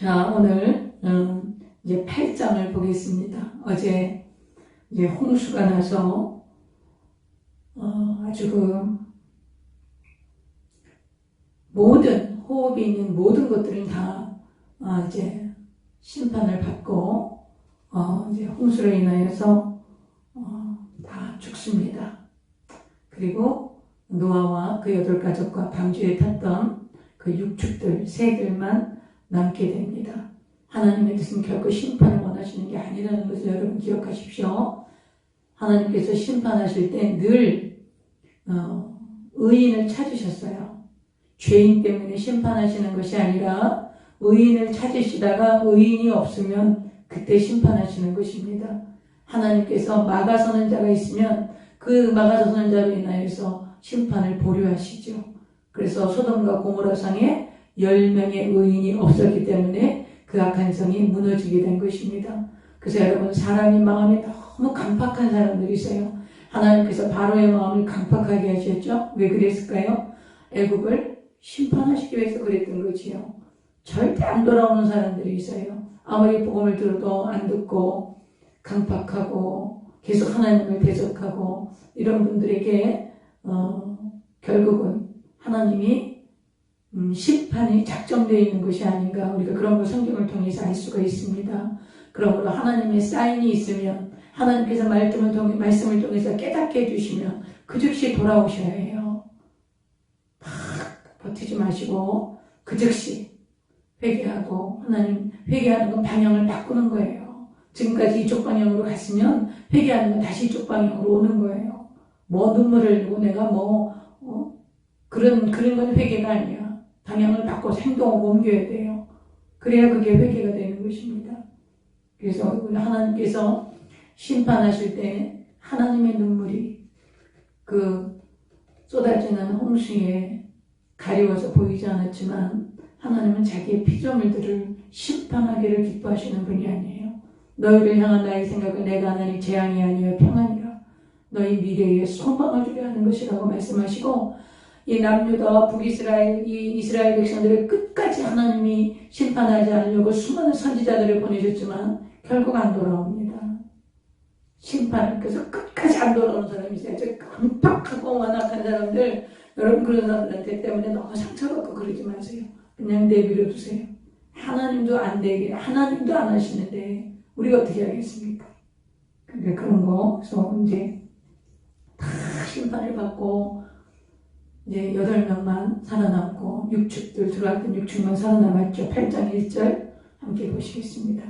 자, 오늘 이제 8장을 보겠습니다. 어제 이제 홍수가 나서 아주 모든 호흡이 있는 모든 것들은 다 이제 심판을 받고 이제 홍수로 인하여서 다 죽습니다. 그리고 노아와 그 8가족과 방주에 탔던 그 육축들, 새들만 남게 됩니다. 하나님의 뜻은 결코 심판을 원하시는 게 아니라는 것을 여러분 기억하십시오. 하나님께서 심판하실 때 늘 의인을 찾으셨어요. 죄인 때문에 심판하시는 것이 아니라 의인을 찾으시다가 의인이 없으면 그때 심판하시는 것입니다. 하나님께서 막아서는 자가 있으면 그 막아서는 자로 인하여서 심판을 보류하시죠. 그래서 소돔과 고모라 성에 10명의 의인이 없었기 때문에 그 악한 성이 무너지게 된 것입니다. 그래서 여러분, 사람이 마음이 너무 강팍한 사람들이 있어요. 하나님께서 바로의 마음을 강팍하게 하셨죠. 왜 그랬을까요? 애굽을 심판하시기 위해서 그랬던 거지요. 절대 안 돌아오는 사람들이 있어요. 아무리 복음을 들어도 안 듣고 강팍하고 계속 하나님을 대적하고 이런 분들에게 결국은 하나님이 심판이 작정되어 있는 것이 아닌가, 우리가 그런 걸 성경을 통해서 알 수가 있습니다. 그러므로 하나님의 사인이 있으면, 하나님께서 말씀을 통해서 깨닫게 해주시면 그 즉시 돌아오셔야 해요. 버티지 마시고 그 즉시 회개하고, 하나님 회개하는 건 방향을 바꾸는 거예요. 지금까지 이쪽 방향으로 갔으면 회개하는 건 다시 이쪽 방향으로 오는 거예요. 뭐 눈물을 흘리고 내가 그런 건 회개가 아니야. 방향을 바꿔서 행동을 옮겨야 돼요. 그래야 그게 회개가 되는 것입니다. 그래서 하나님께서 심판하실 때 하나님의 눈물이 그 쏟아지는 홍수에 가리워서 보이지 않았지만 하나님은 자기의 피조물들을 심판하기를 기뻐하시는 분이 아니에요. 너희를 향한 나의 생각은 내가 하나님 재앙이 아니여 평안이라, 너희 미래에 소망을 주려 하는 것이라고 말씀하시고, 이 남유다와 북이스라엘, 이 이스라엘 백성들을 끝까지 하나님이 심판하지 않으려고 수많은 선지자들을 보내셨지만 결국 안 돌아옵니다. 심판께서 끝까지 안 돌아오는 사람이 있어요. 깜빡하고 완악한 사람들, 여러분 그런 사람들 때문에 너무 상처받고 그러지 마세요. 그냥 내버려 두세요. 하나님도 안 되게, 하나님도 안 하시는데 우리가 어떻게 하겠습니까? 그러니까 그런 거, 그래서 이제 다 심판을 받고 이제 8명만 살아남고 육축들 들어왔던 육축만 살아남았죠. 8장 1절 함께 보시겠습니다.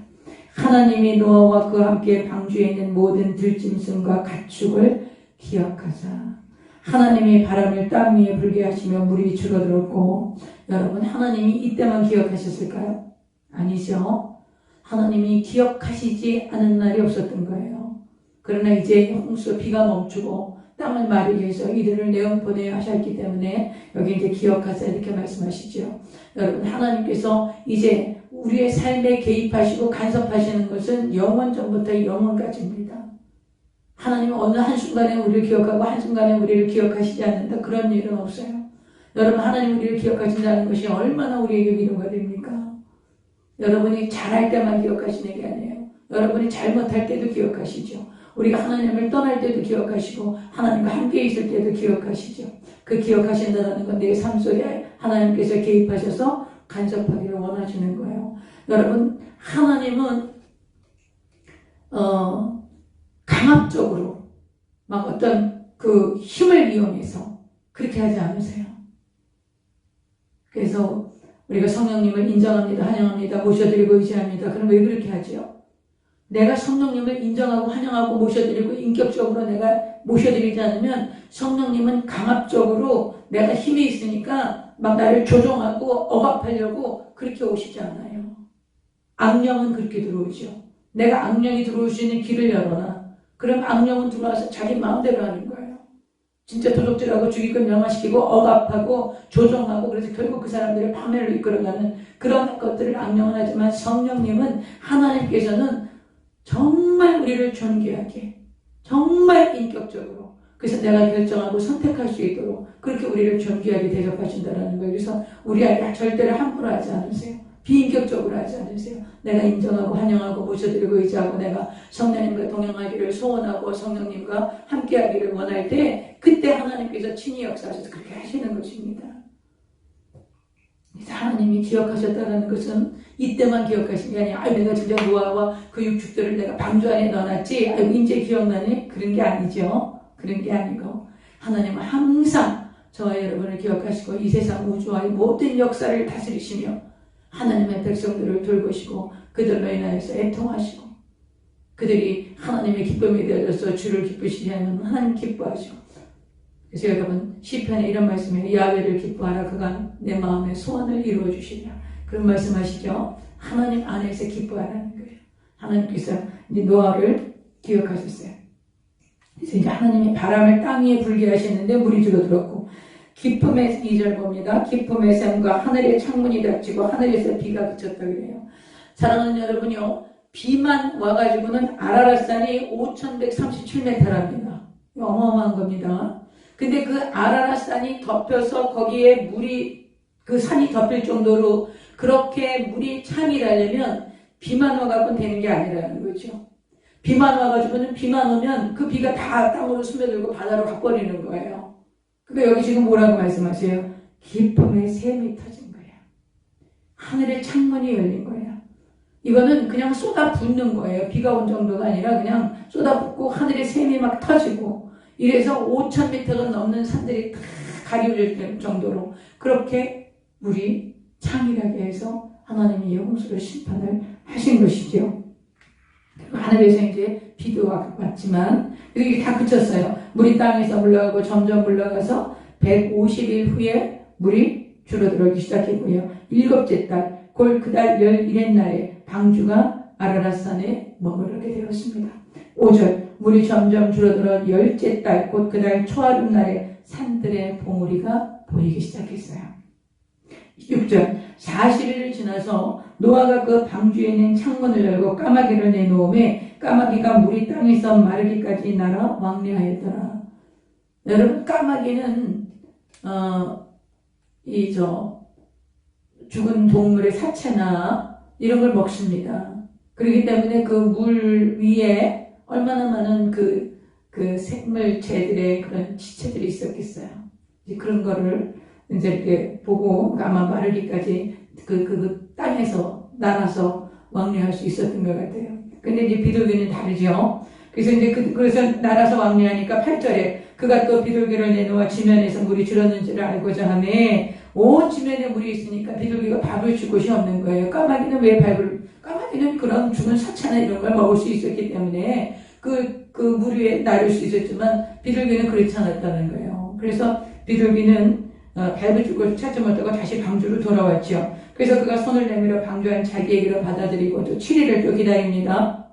하나님이 노아와 그와 함께 방주에 있는 모든 들짐승과 가축을 기억하사 하나님이 바람을 땅 위에 불게 하시며 물이 줄어들었고, 여러분 하나님이 이때만 기억하셨을까요? 아니죠. 하나님이 기억하시지 않은 날이 없었던 거예요. 그러나 이제 홍수 비가 멈추고 땅을 마르게 해서 이들을 내어보내야 하셨기 때문에 여기 이제 기억하사 이렇게 말씀하시죠. 여러분 하나님께서 이제 우리의 삶에 개입하시고 간섭하시는 것은 영원 전부터 영원까지입니다. 하나님은 어느 한순간에 우리를 기억하고 한순간에 우리를 기억하시지 않는다, 그런 일은 없어요. 여러분 하나님 우리를 기억하신다는 것이 얼마나 우리에게 위로가 됩니까? 여러분이 잘할 때만 기억하시는 게 아니에요. 여러분이 잘못할 때도 기억하시죠. 우리가 하나님을 떠날 때도 기억하시고 하나님과 함께 있을 때도 기억하시죠. 그 기억하신다는 건 내 삶 속에 하나님께서 개입하셔서 간섭하기를 원하시는 거예요. 여러분 하나님은 강압적으로 막 어떤 그 힘을 이용해서 그렇게 하지 않으세요. 그래서 우리가 성령님을 인정합니다, 환영합니다, 모셔드리고 의지합니다. 그럼 왜 그렇게 하죠? 내가 성령님을 인정하고 환영하고 모셔드리고 인격적으로 내가 모셔드리지 않으면 성령님은 강압적으로 내가 힘이 있으니까 막 나를 조종하고 억압하려고 그렇게 오시지 않아요. 악령은 그렇게 들어오죠. 내가 악령이 들어올 수 있는 길을 열어놔. 그럼 악령은 들어와서 자기 마음대로 하는 거예요. 진짜 도둑질하고 죽이고 명화시키고 억압하고 조종하고, 그래서 결국 그 사람들을 파멸로 이끌어가는 그런 것들을 악령은 하지만 성령님은, 하나님께서는 정말 우리를 존귀하게, 정말 인격적으로, 그래서 내가 결정하고 선택할 수 있도록 그렇게 우리를 존귀하게 대접하신다는 거예요. 그래서 우리에게 절대로 함부로 하지 않으세요. 비인격적으로 하지 않으세요. 내가 인정하고 환영하고 모셔드리고 의지하고 내가 성령님과 동행하기를 소원하고 성령님과 함께하기를 원할 때 그때 하나님께서 친히 역사하셔서 그렇게 하시는 것입니다. 그래서 하나님이 기억하셨다는 것은 이때만 기억하신 게 아니라 내가 진짜 노아와 그 육축들을 내가 방주 안에 넣어놨지 아이고 이제 기억나니? 그런 게 아니죠. 그런 게 아니고 하나님은 항상 저와 여러분을 기억하시고 이 세상 우주와의 모든 역사를 다스리시며 하나님의 백성들을 돌보시고 그들로 인하여서 애통하시고 그들이 하나님의 기쁨이 되어져서 주를 기쁘시게 하면 하나님 기뻐하시고 그래서 여러분 시편에 이런 말씀이에요. 야훼를 기뻐하라 그가 내 마음의 소원을 이루어 주시리라. 그런 말씀하시죠. 하나님 안에서 기뻐하라는 거예요. 하나님께서 이제 노아를 기억하셨어요. 그래서 이제 하나님이 바람을 땅 위에 불게 하셨는데 물이 줄어들었고 기쁨의 2절 봅니다. 기쁨의 샘과 하늘의 창문이 닫히고 하늘에서 비가 그쳤다 그래요. 사랑하는 여러분요. 비만 와가지고는 아라랏산이 5,137m랍니다. 어마어마한 겁니다. 근데 그 아라랏산이 덮여서 거기에 물이 그 산이 덮일 정도로 그렇게 물이 참이 나려면 비만 와가지고 되는 게 아니라는 거죠. 비만 와가지고는 비만 오면 그 비가 다 땅으로 스며들고 바다로 가버리는 거예요. 근데 여기 지금 뭐라고 말씀하세요? 기쁨의 샘이 터진 거예요. 하늘의 창문이 열린 거예요. 이거는 그냥 쏟아붓는 거예요. 비가 온 정도가 아니라 그냥 쏟아붓고 하늘의 샘이 막 터지고 이래서 5,000m가 넘는 산들이 다 가려질 정도로 그렇게 물이 창이라게 해서 하나님이 홍수를 심판을 하신 것이죠. 그리고 하늘에서 이제 비도 왔지만 이게 다 그쳤어요. 물이 땅에서 물러가고 점점 물러가서 150일 후에 물이 줄어들기 시작했고요. 7째 달, 곧 그달 11의 날에 방주가 아라랏산에 머무르게 되었습니다. 5절, 물이 점점 줄어들어 10째 달, 곧 그달 초하룻 날에 산들의 봉우리가 보이기 시작했어요. 6절, 40일을 지나서 노아가 그 방주에 있는 창문을 열고 까마귀를 내놓음에 까마귀가 물이 땅에서 마르기까지 날아 왕래하였더라. 여러분, 까마귀는 죽은 동물의 사체나 이런 걸 먹습니다. 그렇기 때문에 그 물 위에 얼마나 많은 그 생물체들의 그런 시체들이 있었겠어요. 이제 그런 거를 이제 이렇게 보고 아마 마르기까지 그 땅에서 날아서 왕래할 수 있었던 것 같아요. 근데 이제 비둘기는 다르죠. 그래서 이제 그래서 날아서 왕래하니까 8절에 그가 또 비둘기를 내놓아 지면에서 물이 줄었는지를 알고자 하매 온 지면에 물이 있으니까 비둘기가 밥을 줄 곳이 없는 거예요. 까마귀는 왜 까마귀는 그런 죽은 사체나 이런 걸 먹을 수 있었기 때문에 그 물 위에 나를 수 있었지만 비둘기는 그렇지 않았다는 거예요. 그래서 비둘기는 밟을 줄 찾지 못하고 다시 방주로 돌아왔죠. 그래서 그가 손을 내밀어 방주 안 자기에게로 받아들이고 또 7일을 또 기다립니다.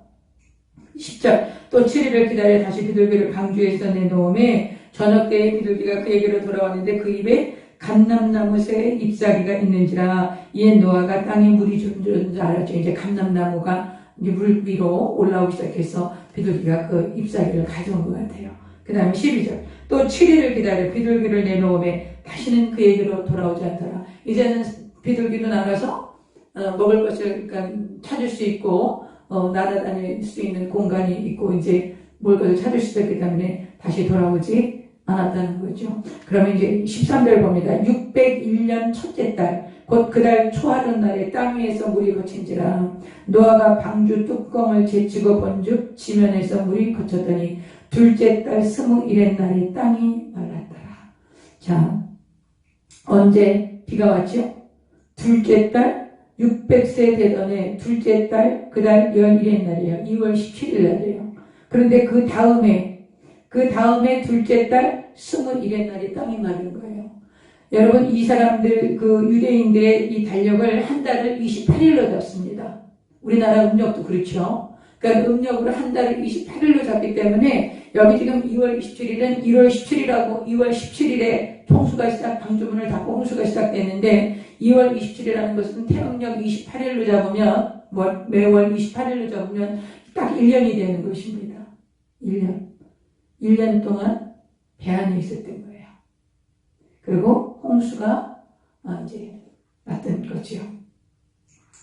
10절, 또 7일을 기다려 다시 비둘기를 방주에서 내놓음에 저녁 때에 비둘기가 그에게로 돌아왔는데 그 입에 감람나무새 잎사귀가 있는지라 이에 노아가 땅에 물이 줄는 줄 알았죠. 이제 감람나무가 이제 물 위로 올라오기 시작해서 비둘기가 그 잎사귀를 가져온 것 같아요. 그 다음에 12절, 또 7일을 기다려 비둘기를 내놓음에 다시는 그에게로 돌아오지 않더라. 이제는 비둘기도 나가서 먹을 것을 그러니까 찾을 수 있고 날아다닐 수 있는 공간이 있고 이제 먹을 것을 찾을 수 있기 때문에 다시 돌아오지 않았다는 거죠. 그러면 이제 13절 봅니다. 601년 첫째 달, 곧 그달 초하룻 날에 땅 위에서 물이 거친지라 노아가 방주 뚜껑을 제치고 본즉 지면에서 물이 거쳤더니 둘째 달 21의 날에 땅이 말랐더라. 자, 언제 비가 왔죠? 둘째 달 600세 되던 둘째 달 그달 11의 날이에요. 2월 17일 날이에요. 그런데 그 다음에 둘째 달 21의 날이 땅이 마른 거예요. 여러분, 이 사람들 그 유대인들의 이 달력을 한 달을 28일로 잡습니다. 우리나라 음력도 그렇죠. 그러니까 음력으로 한 달을 28일로 잡기 때문에 여기 지금 2월 27일은 1월 17일하고 2월 17일에 방주문을 닫고 홍수가 시작됐는데 2월 27일이라는 것은 태음력 28일로 잡으면 매월 28일로 잡으면 딱 1년이 되는 것입니다. 1년 동안 배 안에 있었던 거예요. 그리고 홍수가 이제 났던 거죠.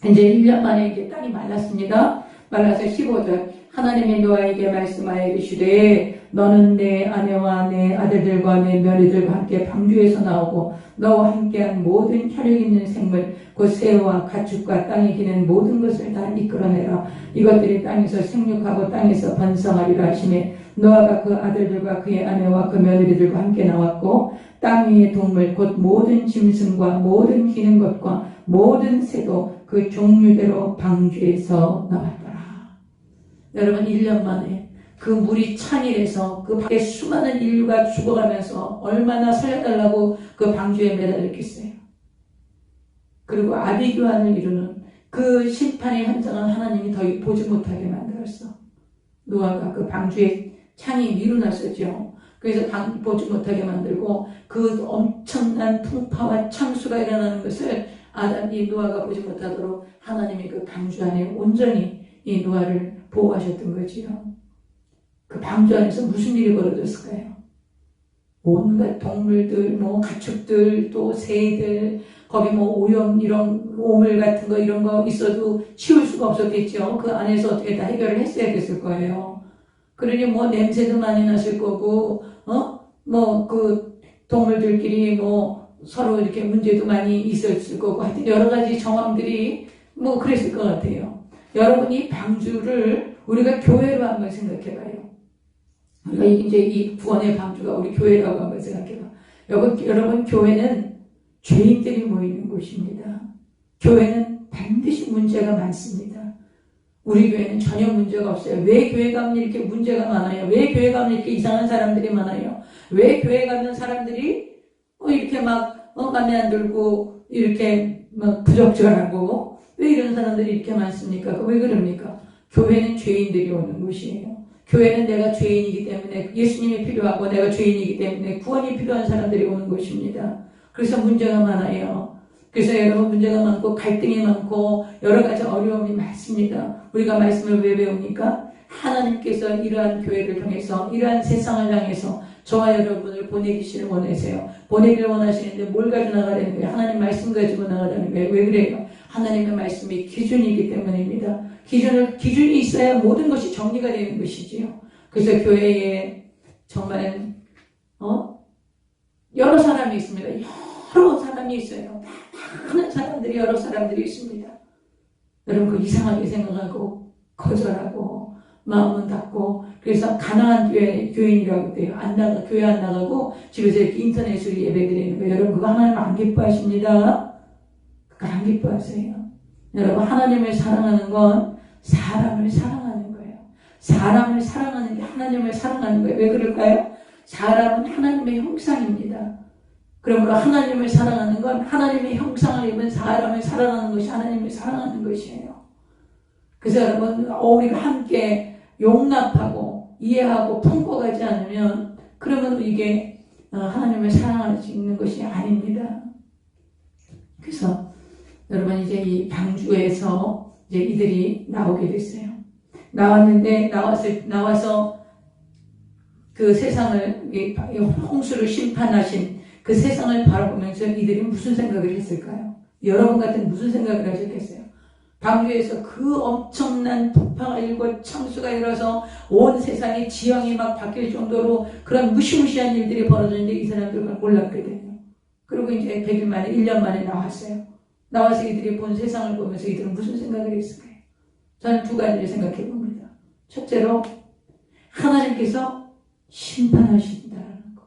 이제 1년 만에 이제 땅이 말랐습니다. 말라서 15절. 하나님이 노아에게 말씀하여 이르시되 너는 내 아내와 내 아들들과 내 며느리들과 함께 방주에서 나오고 너와 함께한 모든 혈육 있는 생물 곧 새와 가축과 땅에 기는 모든 것을 다 이끌어내라. 이것들이 땅에서 생육하고 땅에서 번성하리라 하시매 노아가 그 아들들과 그의 아내와 그 며느리들과 함께 나왔고 땅 위의 동물 곧 모든 짐승과 모든 기는 것과 모든 새도 그 종류대로 방주에서 나왔더라. 여러분 1년 만에 그 물이 찬일해서 그 밖에 수많은 인류가 죽어가면서 얼마나 살려달라고 그 방주에 매달렸겠어요. 그리고 아비규환을 이루는 그 심판의 현장은 하나님이 더 보지 못하게 만들었어. 노아가 그 방주에 창이 미루났었죠. 그래서 보지 못하게 만들고 그 엄청난 풍파와 창수가 일어나는 것을 이 노아가 보지 못하도록 하나님이 그 방주 안에 온전히 이 노아를 보호하셨던 거지요. 그 방주 안에서 무슨 일이 벌어졌을까요? 온갖 동물들, 가축들, 또 새들, 거기 오염, 이런 오물 같은 거, 이런 거 있어도 치울 수가 없었겠죠. 그 안에서 어떻게 다 해결을 했어야 됐을 거예요. 그러니 냄새도 많이 났을 거고, 그 동물들끼리 서로 이렇게 문제도 많이 있었을 거고, 하여튼 여러 가지 정황들이 그랬을 것 같아요. 여러분, 이 방주를 우리가 교회로 한번 생각해 봐요. 우리가 이제 이 구원의 방주가 우리 교회라고 한번 생각해 봐. 여러분, 교회는 죄인들이 모이는 곳입니다. 교회는 반드시 문제가 많습니다. 우리 교회는 전혀 문제가 없어요. 왜 교회 가면 이렇게 문제가 많아요? 왜 교회 가면 이렇게 이상한 사람들이 많아요? 왜 교회 가면 사람들이 이렇게 맘에 안 들고 이렇게 부적절하고 왜 이런 사람들이 이렇게 많습니까? 왜 그럽니까? 교회는 죄인들이 오는 곳이에요. 교회는 내가 죄인이기 때문에 예수님이 필요하고 내가 죄인이기 때문에 구원이 필요한 사람들이 오는 곳입니다. 그래서 문제가 많아요. 그래서 여러분 문제가 많고 갈등이 많고 여러 가지 어려움이 많습니다. 우리가 말씀을 왜 배웁니까? 하나님께서 이러한 교회를 통해서 이러한 세상을 향해서 저와 여러분을 보내기를 원하세요. 보내기를 원하시는데 뭘 가지고 나가려는 거예요? 하나님 말씀 가지고 나가려는 거예요. 왜 그래요? 하나님의 말씀이 기준이기 때문입니다. 기준이 있어야 모든 것이 정리가 되는 것이지요. 그래서 교회에 정말 여러 사람이 있습니다. 여러 사람이 있어요. 많은 사람들이 여러 사람들이 있습니다. 여러분 그 이상하게 생각하고 거절하고 마음은 닫고 그래서 가난한 교인이라고 돼요. 교회 안 나가고 집에서 이렇게 인터넷으로 예배드리는 거예요. 여러분 그거 하나님 안 기뻐하십니다. 그거 안 기뻐하세요. 여러분 하나님을 사랑하는 건 사람을 사랑하는 거예요. 사람을 사랑하는 게 하나님을 사랑하는 거예요. 왜 그럴까요? 사람은 하나님의 형상입니다. 그러므로 하나님을 사랑하는 건 하나님의 형상을 입은 사람을 사랑하는 것이 하나님을 사랑하는 것이에요. 그래서 여러분 우리가 함께 용납하고 이해하고 품고가지 않으면 그러면 이게 하나님을 사랑할 수 있는 것이 아닙니다. 그래서 여러분 이제 이 방주에서 이제 이들이 나오게 됐어요. 나와서 그 세상을 홍수를 심판하신 그 세상을 바라보면서 이들이 무슨 생각을 했을까요? 여러분 같은 무슨 생각을 하셨겠어요? 방주에서 그 엄청난 폭파가 일고 창수가 일어서 온 세상의 지형이 막 바뀔 정도로 그런 무시무시한 일들이 벌어졌는데 이 사람들은 몰랐거든요. 그리고 이제 100일 만에 1년 만에 나왔어요. 나와서 이들이 본 세상을 보면서 이들은 무슨 생각을 했을까요? 저는 두 가지를 생각해 봅니다. 첫째로 하나님께서 심판하신다는 거.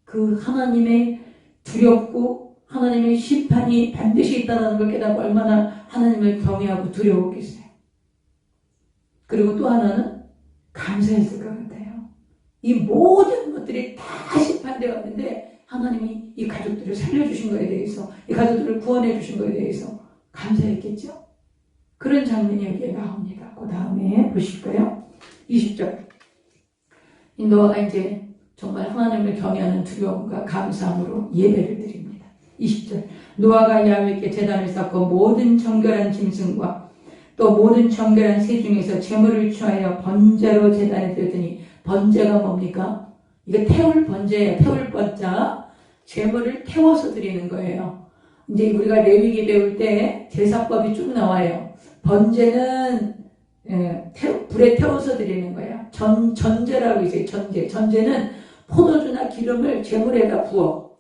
그 하나님의 두렵고 하나님의 심판이 반드시 있다는 걸 깨닫고 얼마나 하나님을 경외하고 두려웠겠어요. 그리고 또 하나는 감사했을 것 같아요. 이 모든 것들이 다 심판되었는데 하나님이 이 가족들을 살려주신 것에 대해서 이 가족들을 구원해 주신 것에 대해서 감사했겠죠. 그런 장면이 여기에 나옵니다. 그 다음에 보실까요? 20절. 이 노아가 이제 정말 하나님을 경외하는 두려움과 감사함으로 예배를 드립니다. 20절. 노아가 야훼께 제단을 쌓고 모든 정결한 짐승과 또 모든 정결한 새 중에서 제물을 취하여 번제로 제단에 드렸더니 번제가 뭡니까? 이게 태울 번제예요. 태울 번자. 제물을 태워서 드리는 거예요. 이제 우리가 레위기 배울 때 제사법이 쭉 나와요. 번제는 불에 태워서 드리는 거야. 전제라고 이제 전제는 포도주나 기름을 제물에다 부어.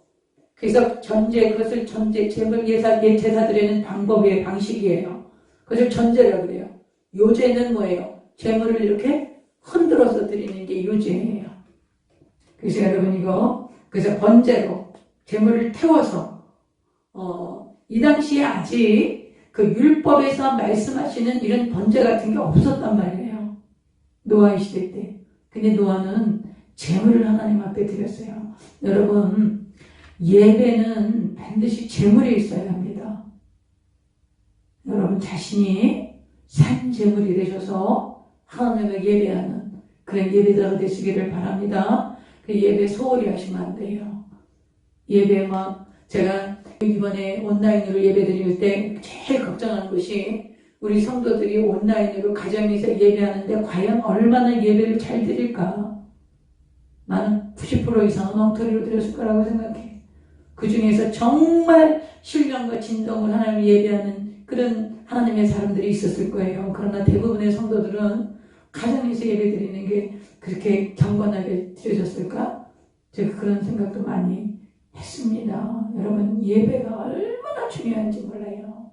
그래서 그것을 제물 제사 드리는 방식이에요. 그것을 전제라고 그래요. 요제는 뭐예요? 제물을 이렇게 흔들어서 드리는 게 요제예요. 그래서 여러분 그래서 번제로 제물을 태워서 이 당시에 아직 그 율법에서 말씀하시는 이런 번제 같은 게 없었단 말이에요. 노아의 시대 때. 근데 노아는 제물을 하나님 앞에 드렸어요. 여러분, 예배는 반드시 제물이 있어야 합니다. 여러분 자신이 산 제물이 되셔서 하나님을 예배하는 그런 예배자가 되시기를 바랍니다. 그 예배 소홀히 하시면 안 돼요. 예배 제가 이번에 온라인으로 예배 드릴 때 제일 걱정하는 것이 우리 성도들이 온라인으로 가정에서 예배하는데 과연 얼마나 예배를 잘 드릴까? 나는 90% 이상은 엉터리로 드렸을 거라고 생각해. 그 중에서 정말 신령과 진정으로 하나님을 예배하는 그런 하나님의 사람들이 있었을 거예요. 그러나 대부분의 성도들은 가정에서 예배 드리는 게 그렇게 경건하게 드려졌을까? 제가 그런 생각도 많이 했습니다. 여러분, 예배가 얼마나 중요한지 몰라요.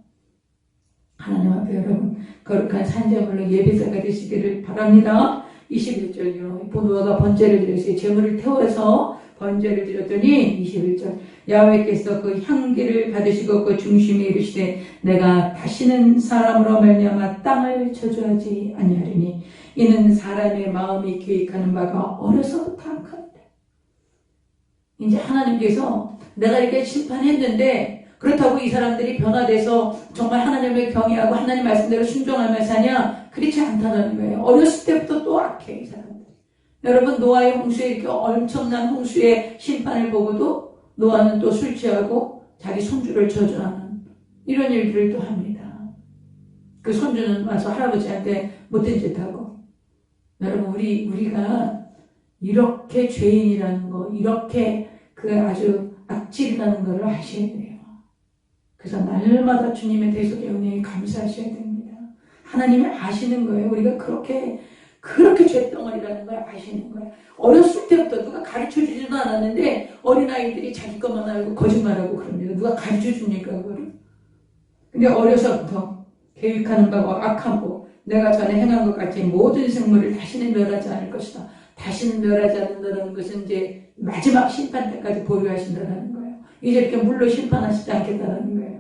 하나님 앞에 여러분 거룩한 산제물로 예배자가 되시기를 바랍니다. 21절요. 노아가 번제를 드렸어요. 제물을 태워서 번제를 드렸더니 21절 야훼께서 그 향기를 받으시고 그 중심에 이르시되 내가 다시는 사람으로 말미암아 땅을 저주하지 아니하리니 이는 사람의 마음이 계획하는 바가 어려서부터 악하니라. 이제 하나님께서 내가 이렇게 심판했는데 그렇다고 이 사람들이 변화돼서 정말 하나님을 경외하고 하나님 말씀대로 순종하며 사냐? 그렇지 않다는 거예요. 어렸을 때부터 또 악해 이 사람들. 여러분 노아의 홍수에 이렇게 엄청난 홍수의 심판을 보고도 노아는 또 술 취하고 자기 손주를 저주하는 이런 일들을 또 합니다. 그 손주는 와서 할아버지한테 못된 짓 하고. 여러분 우리가 이렇게 죄인이라는 거, 이렇게 그 아주 악질이라는 것을 아셔야 돼요. 그래서 날마다 주님의 대속의 은혜에 감사하셔야 됩니다. 하나님이 아시는 거예요. 우리가 그렇게 죄덩어리라는 걸 아시는 거예요. 어렸을 때부터 누가 가르쳐주지도 않았는데 어린아이들이 자기 것만 알고 거짓말하고 그럽니다. 누가 가르쳐줍니까 그거를? 근데 어려서부터 계획하는 바가 악하고 내가 전에 행한 것 같이 모든 생물을 다시는 멸하지 않을 것이다. 다시는 멸하지 않는다는 것은 이제 마지막 심판 때까지 보유하신다는 거예요. 이제 이렇게 물로 심판하시지 않겠다는 거예요.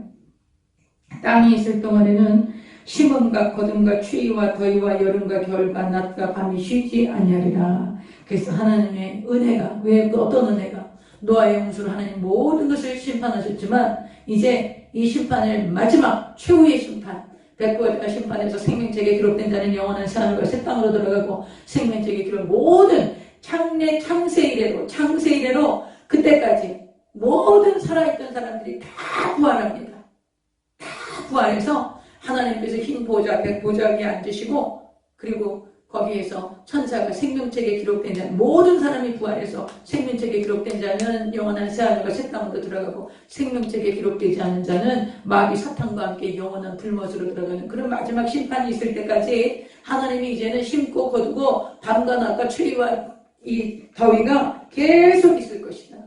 땅이 있을 동안에는 심음과 거둠과 추위와 더위와 여름과 겨울과 낮과 밤이 쉬지 아니하리라. 그래서 하나님의 은혜가 왜 어떤 은혜가 노아의 홍수로 하나님 모든 것을 심판하셨지만 이제 이 심판을 마지막 최후의 심판 백구가 심판에서 생명책에 기록된 자는 영원한 사람과 새 땅으로 들어가고 생명책에 기록 모든 창세 이래로 그때까지 모든 살아있던 사람들이 다 부활합니다. 다 부활해서 하나님께서 흰 보좌, 백보좌 위에 앉으시고 그리고 거기에서 천사가 생명책에 기록된 자 모든 사람이 부활해서 생명책에 기록된 자는 영원한 새하늘과 새 땅으로 들어가고 생명책에 기록되지 않은 자는 마귀 사탄과 함께 영원한 불못으로 들어가는 그런 마지막 심판이 있을 때까지 하나님이 이제는 심고 거두고 밤과 낮과 추위와 이 더위가 계속 있을 것이다.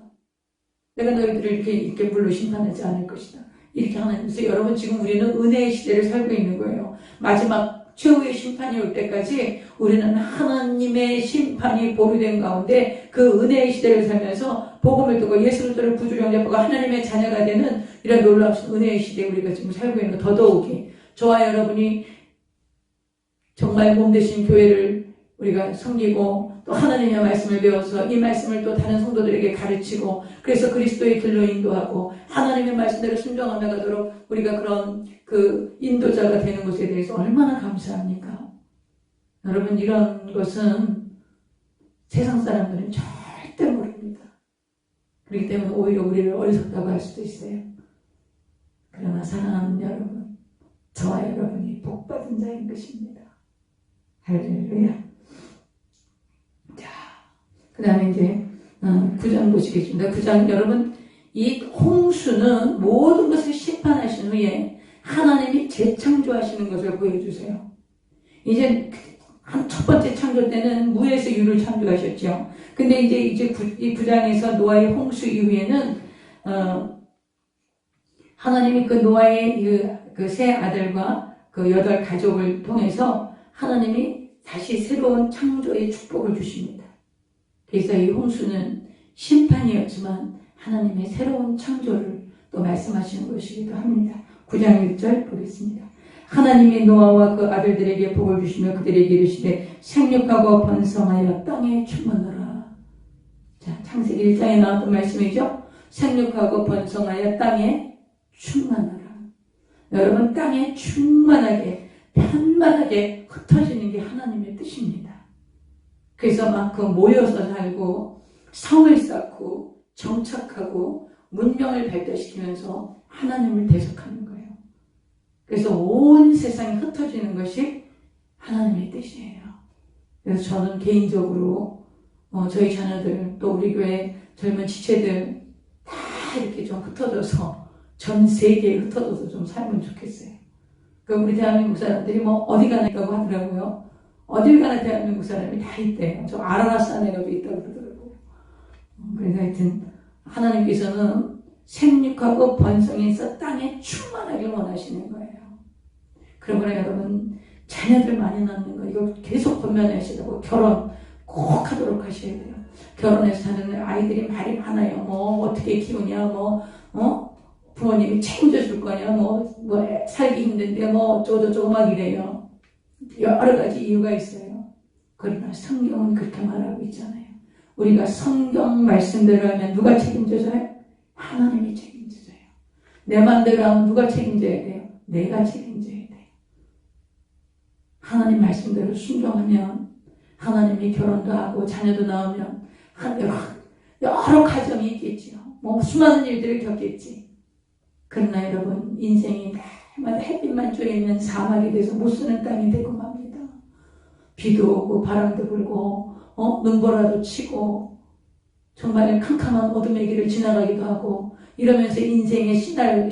내가 너희들을 이렇게 물로 심판하지 않을 것이다. 이렇게 하나님께서 여러분 지금 우리는 은혜의 시대를 살고 있는 거예요. 마지막 최후의 심판이 올 때까지 우리는 하나님의 심판이 보류된 가운데 그 은혜의 시대를 살면서 복음을 듣고 예수 그리스도를 구주로 영접하고 하나님의 자녀가 되는 이런 놀라우신 은혜의 시대에 우리가 지금 살고 있는 더더욱이 저와 여러분이 정말 몸되신 교회를 우리가 섬기고 또 하나님의 말씀을 배워서 이 말씀을 또 다른 성도들에게 가르치고 그래서 그리스도의 길로 인도하고 하나님의 말씀대로 순종하며 가도록 우리가 그런 그 인도자가 되는 것에 대해서 얼마나 감사합니까? 여러분 이런 것은 세상 사람들은 절대 모릅니다. 그렇기 때문에 오히려 우리를 어리석다고 할 수도 있어요. 그러나 사랑하는 여러분, 저와 여러분이 복받은 자인 것입니다. 할렐루야. 자, 그 다음에 이제 9장 보시겠습니다. 9장 여러분 이 홍수는 모든 것을 심판하신 후에 하나님이 재창조하시는 것을 보여주세요. 이제 한 첫 번째 창조 때는 무에서 유를 창조하셨죠. 근데 이제 이 9장에서 노아의 홍수 이후에는 하나님이 그 노아의 그 세 아들과 그 8가족을 통해서 하나님이 다시 새로운 창조의 축복을 주십니다. 그래서 이 홍수는 심판이었지만 하나님의 새로운 창조를 또 말씀하시는 것이기도 합니다. 9장 1절 보겠습니다. 하나님이 노아와 그 아들들에게 복을 주시며 그들에게 이르시되 생육하고 번성하여 땅에 충만하라. 자, 창세기 1장에 나왔던 말씀이죠. 생육하고 번성하여 땅에 충만하라. 여러분, 땅에 충만하게 편만하게 흩어지는 게 하나님의 뜻입니다. 그래서 막 그 모여서 살고 성을 쌓고 정착하고 문명을 발달시키면서 하나님을 대적하는 거예요. 그래서 온 세상이 흩어지는 것이 하나님의 뜻이에요. 그래서 저는 개인적으로 저희 자녀들 또 우리 교회 젊은 지체들 다 이렇게 좀 흩어져서 전 세계에 흩어져서 좀 살면 좋겠어요. 그러니까 우리 대한민국 사람들이 뭐 어디 가나 있다고 하더라고요. 어딜 가나 대한민국 사람이 다 있대요. 저 아라라산에가도 있다고 그러더라고요. 그래서 하여튼 하나님께서는 생육하고 번성해서 땅에 충만하길 원하시는 거예요. 그러므로 여러분, 자녀들 많이 낳는 거 이거 계속 권면하셔야 되고 결혼 꼭 하도록 하셔야 돼요. 결혼해서 사는 아이들이 말이 많아요. 뭐 어떻게 키우냐, 부모님이 책임져 줄 거냐, 살기 힘든데 어쩌고저쩌고 막 이래요. 여러 가지 이유가 있어요. 그러나 성경은 그렇게 말하고 있잖아요. 우리가 성경 말씀대로 하면 누가 책임져줘요? 하나님이 책임져줘요. 내 마음대로 하면 누가 책임져야 돼요? 내가 책임져야 돼요. 하나님 말씀대로 순종하면 하나님이 결혼도 하고 자녀도 낳으면 여러 가정이 있겠지요. 수많은 일들을 겪겠지. 그러나 여러분, 인생이 날마다 햇빛만 쬐이면 사막이 돼서 못 쓰는 땅이 되고 맙니다. 비도 오고 바람도 불고 눈보라도 치고 정말 캄캄한 어둠의 길을 지나가기도 하고 이러면서 인생의 씨줄과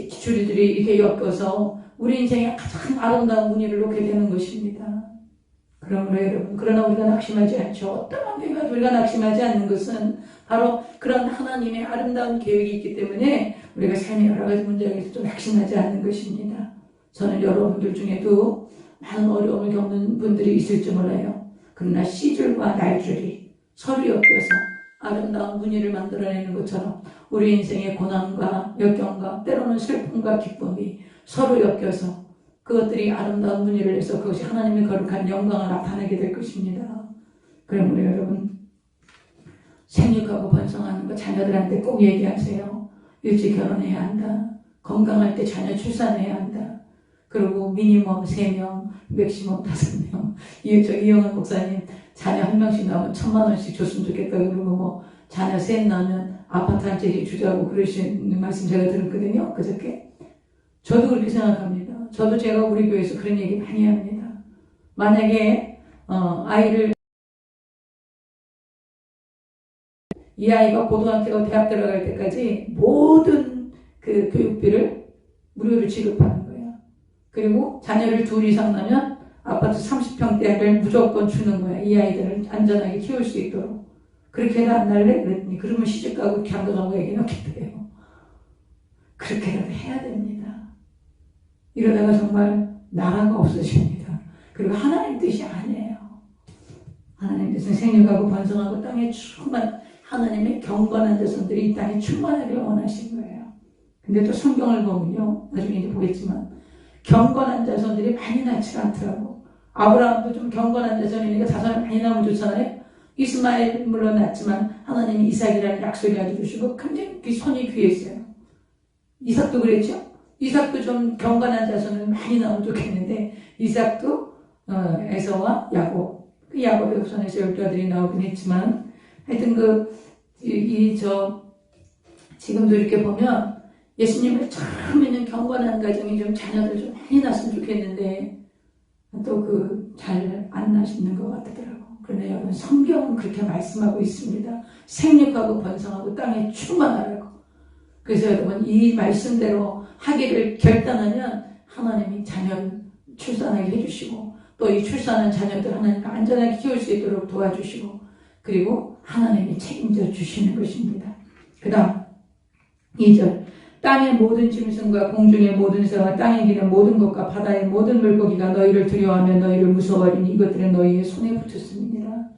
줄들이 이렇게 엮여서 우리 인생에 가장 아름다운 무늬를 놓게 되는 것입니다. 그러므로 여러분, 그러나 우리가 낙심하지 않죠. 어떤 환경에 우리가 낙심하지 않는 것은 바로 그런 하나님의 아름다운 계획이 있기 때문에 우리가 삶의 여러 가지 문제에서 좀 낙심하지 않는 것입니다. 저는 여러분들 중에도 많은 어려움을 겪는 분들이 있을지 몰라요. 그러나 씨줄과 날줄이 서로 엮여서 아름다운 무늬를 만들어내는 것처럼 우리 인생의 고난과 역경과 때로는 슬픔과 기쁨이 서로 엮여서 그것들이 아름다운 무늬를 내서 그것이 하나님의 거룩한 영광을 나타내게 될 것입니다. 그러므로 여러분, 생육하고 번성하는 거 자녀들한테 꼭 얘기하세요. 일찍 결혼해야 한다. 건강할 때 자녀 출산해야 한다. 그리고 미니멈 3명, 맥시멈 5명. 이영환 목사님, 자녀 1명씩 나오면 1,000,000원씩 줬으면 좋겠다. 그리고 자녀 셋 나오면 아파트 한 채씩 주자고 그러시는 말씀 제가 들었거든요. 그저께. 저도 그렇게 생각합니다. 저도 제가 우리 교회에서 그런 얘기 많이 합니다. 만약에 아이를 이 아이가 고등학교 대학 들어갈 때까지 모든 그 교육비를 무료로 지급하는 거예요. 그리고 자녀를 2 이상 낳으면 아파트 30평대를 무조건 주는 거야. 이 아이들을 안전하게 키울 수 있도록. 그렇게 해도 안 날래? 그랬더니 그러면 시집가고 강도나고 얘기 넣겠대요. 그렇게라도 해야 됩니다. 이러다가 정말 나라가 없어집니다. 그리고 하나님 뜻이 아니에요. 하나님 뜻은 생육하고 번성하고 땅에 충만 하나님의 경건한 자손들이 이 땅에 충만하기를 원하신 거예요. 근데 또 성경을 보면요, 나중에 이제 보겠지만 경건한 자손들이 많이 낳지 않더라고. 아브라함도 좀 경건한 자손이니까 자손을 많이 낳으면 좋잖아요. 이스마엘 물론 낳지만 하나님이 이삭이라는 약속이 아주 주시고 굉장히 손이 귀했어요. 이삭도 그랬죠. 이삭도 좀 경건한 자손을 많이 낳으면 좋겠는데 이삭도 에서와 야곱, 그 야곱의 후손에서 12아들이 나오긴 했지만 하여튼 지금도 이렇게 보면 예수님을 처음 믿는 경건한 가정이 좀 자녀들 좀 많이 낳았으면 좋겠는데 또 잘 안 낳으시는 것 같더라고. 그런데 여러분 성경은 그렇게 말씀하고 있습니다. 생육하고 번성하고 땅에 충만하라고. 그래서 여러분 이 말씀대로 하기를 결단하면 하나님이 자녀를 출산하게 해주시고 또 이 출산한 자녀들 하나님이 안전하게 키울 수 있도록 도와주시고 그리고 하나님이 책임져 주시는 것입니다. 그 다음 2절 땅의 모든 짐승과 공중의 모든 새와 땅에 기는 모든 것과 바다의 모든 물고기가 너희를 두려워하며 너희를 무서워하리니 이것들은 너희의 손에 붙었습니다.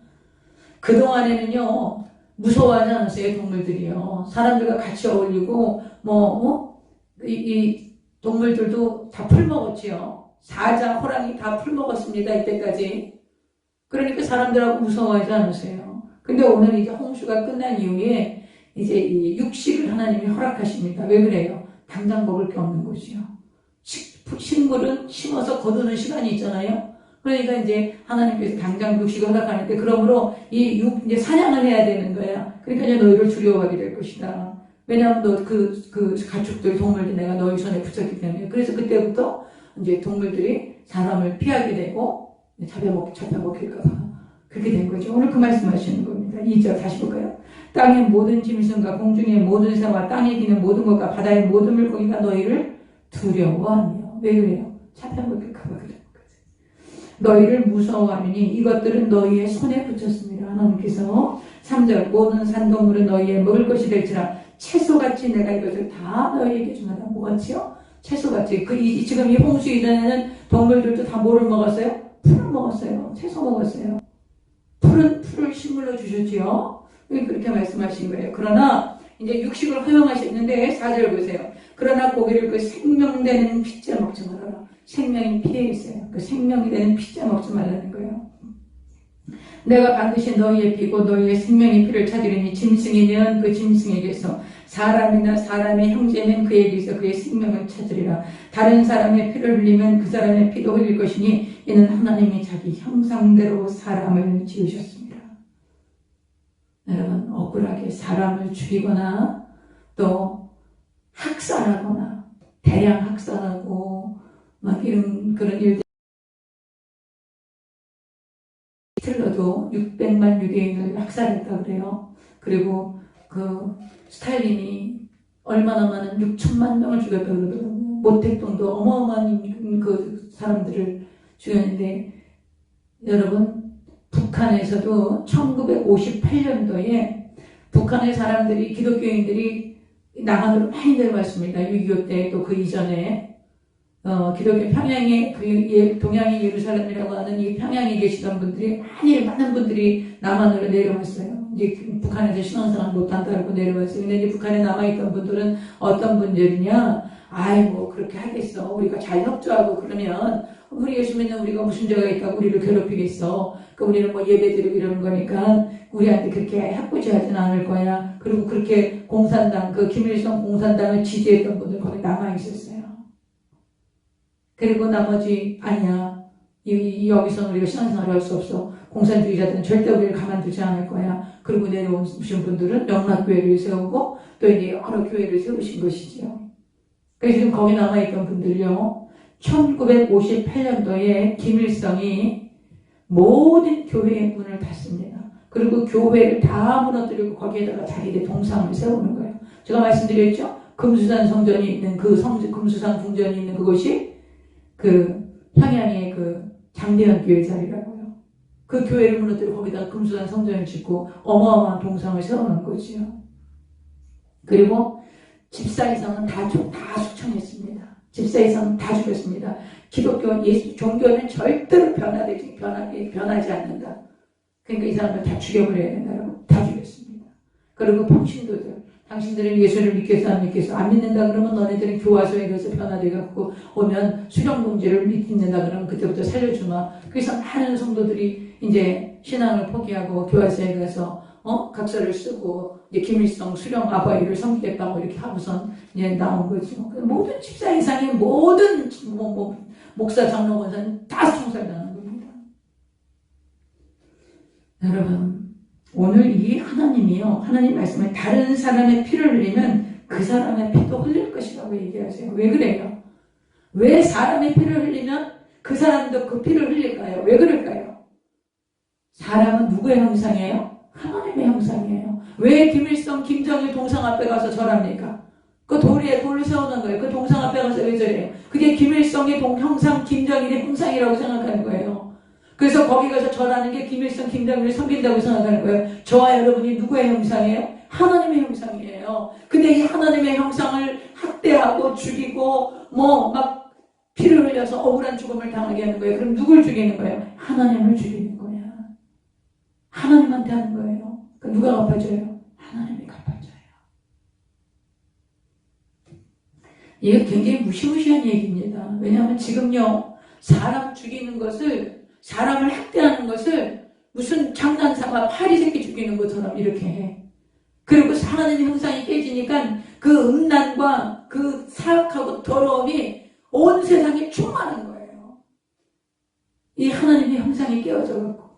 그동안에는요 무서워하지 않았어요. 동물들이요. 사람들과 같이 어울리고 이 동물들도 다 풀먹었지요. 사자, 호랑이 다 풀먹었습니다. 이때까지. 그러니까 사람들하고 무서워하지 않으세요. 근데 오늘 이제 홍수가 끝난 이후에 이제 이 육식을 하나님이 허락하십니다. 왜 그래요? 당장 먹을 게 없는 거지요. 식물은 심어서 거두는 시간이 있잖아요. 그러니까 이제 하나님께서 당장 육식을 허락하는데 그러므로 이제 사냥을 해야 되는 거야. 그러니까 이제 너희를 두려워하게 될 것이다. 왜냐하면 너 그 가축들, 동물들 내가 너희 손에 붙였기 때문에. 그래서 그때부터 이제 동물들이 사람을 피하게 되고 잡혀먹힐까봐 그렇게 된 거죠. 오늘 그 말씀하시는 겁니다. 2절 다시 볼까요? 땅의 모든 짐승과 공중의 모든 새와 땅에 기는 모든 것과 바다의 모든 물고기가 너희를 두려워하며. 왜 그래요? 잡혀먹힐까봐 그래요. 너희를 무서워하느니 이것들은 너희의 손에 붙였습니다. 하나님께서 3절 모든 산동물은 너희의 먹을 것이 될지라 채소같이 내가 이것을 다 너희에게 주노라. 뭐같이요? 채소같이. 지금 이 홍수 이전에는 동물들도 다 뭐를 먹었어요? 풀을 먹었어요. 채소 먹었어요. 풀을 식물로 주셨지요. 그렇게 말씀하신 거예요. 그러나 이제 육식을 허용하셨는데 4절 보세요. 그러나 고기를 그 생명되는 피자 먹지 말아라. 생명이 피에 있어요. 그 생명이 되는 피자 먹지 말라는 거예요. 내가 반드시 너희의 피고 너희의 생명의 피를 찾으리니 짐승이면 그 짐승에게서 사람이나 사람의 형제면 그에게서 그의 생명을 찾으리라. 다른 사람의 피를 흘리면 그 사람의 피도 흘릴 것이니 이는 하나님이 자기 형상대로 사람을 지으셨습니다. 여러분 억울하게 사람을 죽이거나 또 학살하거나 대량 학살하고 막 이런 그런 일들 히틀러도 600만 유대인을 학살했다 그래요. 그리고 그 스탈린이 얼마나 많은 6천만 명을 죽였다 그러더라고요. 모택동도 어마어마한 그 사람들을 죽였는데 여러분 북한에서도 1958년도에 북한의 사람들이 기독교인들이 남한으로 많이 내려왔습니다. 6.25 때 또 그 이전에 기독교 평양에 동양의 예루살렘이라고 하는 이 평양에 계시던 분들이 많은 분들이 남한으로 내려왔어요. 이제 북한에서 신앙생활 못한다고 내려왔어요. 근데 이제 북한에 남아있던 분들은 어떤 분들이냐? 아이고 그렇게 하겠어. 우리가 잘 협조하고 그러면 우리 예수 믿는 우리가 무슨 죄가 있다고 우리를 괴롭히겠어. 그 우리는 뭐 예배드리고 이러는 거니까 우리한테 그렇게 해코지하진 않을 거야. 그리고 그렇게 공산당 그 김일성 공산당을 지지했던 분들 거기 남아 있었어요. 그리고 나머지 아니야. 여기서는 우리가 신앙생활을 할 수 없어. 공산주의자들은 절대 우리를 가만두지 않을 거야. 그리고 내려오신 분들은 영락교회를 세우고 또 이제 여러 교회를 세우신 것이지요. 그래서 지금 거기 남아있던 분들요. 1958년도에 김일성이 모든 교회의 문을 닫습니다. 그리고 교회를 다 무너뜨리고 거기에다가 자기들 동상을 세우는 거예요. 제가 말씀드렸죠? 금수산 성전이 있는 금수산 궁전이 있는 그곳이 그 평양의 그 장대현 교회 자리라고요. 그 교회를 무너뜨리고 거기다가 금수산 성전을 짓고 어마어마한 동상을 세우는 거지요. 그리고 집사이상은 다 숙청했습니다. 집사이상은 다 죽였습니다. 기독교 예수 종교는 절대로 변하지 않는다. 그러니까 이 사람들 다 죽여버려야 된다고 다 죽였습니다. 그리고 평신도들 당신들은 예수를 믿겠어 안 믿겠어? 안 믿는다 그러면 너네들은 교화소에 가서 변화돼갖고 오면 수령동지를 믿는다 그러면 그때부터 살려주마. 그래서 많은 성도들이 이제 신앙을 포기하고 교화소에 가서 각서를 쓰고 이제 김일성 수령 아바이를 섬기겠다고 이렇게 하고선 이제 나온 거죠. 모든 집사 이상의 모든 목사 장로 권사는 다 총살당한 겁니다. 여러분. 오늘 이 하나님이요. 하나님 말씀에 다른 사람의 피를 흘리면 그 사람의 피도 흘릴 것이라고 얘기하세요. 왜 그래요? 왜 사람의 피를 흘리면 그 사람도 그 피를 흘릴까요? 왜 그럴까요? 사람은 누구의 형상이에요? 하나님의 형상이에요. 왜 김일성, 김정일 동상 앞에 가서 절합니까? 그 돌로 세우는 거예요. 그 동상 앞에 가서 왜 절해요? 그게 김일성의 형상, 김정일의 형상이라고 생각하는 거예요. 그래서 거기 가서 절하는 게 김일성, 김정일을 섬긴다고 생각하는 거예요. 저와 여러분이 누구의 형상이에요? 하나님의 형상이에요. 근데 이 하나님의 형상을 학대하고 죽이고 막 피를 흘려서 억울한 죽음을 당하게 하는 거예요. 그럼 누굴 죽이는 거예요? 하나님을 죽이는 거야. 하나님한테 하는 거예요. 그럼 누가 갚아줘요? 하나님이 갚아줘요. 이게 굉장히 무시무시한 얘기입니다. 왜냐하면 지금요, 사람 죽이는 것을, 사람을 학대하는 것을 무슨 장난삼아 파리새끼 죽이는 것처럼 이렇게 해. 그리고 하나님의 형상이 깨지니까 그 음란과 그 사악하고 더러움이 온 세상에 충만한 거예요. 이 하나님의 형상이 깨어져갖고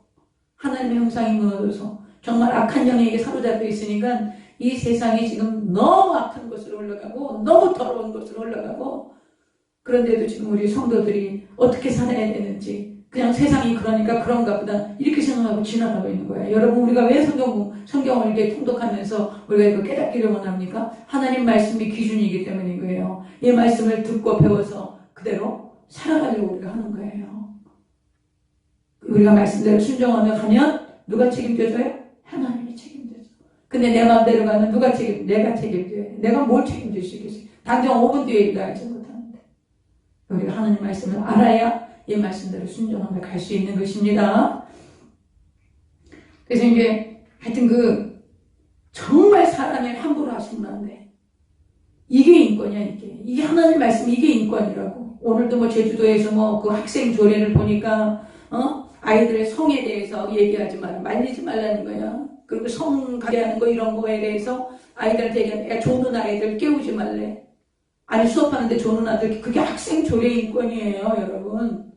하나님의 형상이 무너져서 정말 악한 영에게 사로잡혀 있으니까 이 세상이 지금 너무 악한 것으로 흘러가고 너무 더러운 것으로 흘러가고, 그런데도 지금 우리 성도들이 어떻게 살아야 되는지 그냥 세상이 그러니까 그런가 보다 이렇게 생각하고 지나가고 있는 거예요. 여러분, 우리가 왜 성경을 이렇게 통독하면서 우리가 이거 깨닫기를 원합니까? 하나님 말씀이 기준이기 때문인 거예요. 이 말씀을 듣고 배워서 그대로 살아가려고 우리가 하는 거예요. 우리가 말씀대로 순종하며 가면 누가 책임져줘요? 하나님이 책임져줘. 근데 내 마음대로 가면 내가 책임져야 돼. 내가 뭘 책임질 수 있겠어요? 당장 5분 뒤에 일도 알지 못하는데. 우리가 하나님 말씀을 알아야 이 말씀대로 순종하며 갈 수 있는 것입니다. 그래서 이제 하여튼 정말 사람이 함부로 하시면 안 돼. 이게 인권이야, 이게 하나님 말씀, 이게 인권이라고. 오늘도 제주도에서 그 학생 조례를 보니까 아이들의 성에 대해서 얘기하지 마라, 말리지 말라는 거야. 그리고 성 가게하는 거 이런 거에 대해서 아이들한테 얘기하는, 조는 아이들 깨우지 말래. 아니, 수업하는데 조는 아들, 그게 학생 조례 인권이에요, 여러분.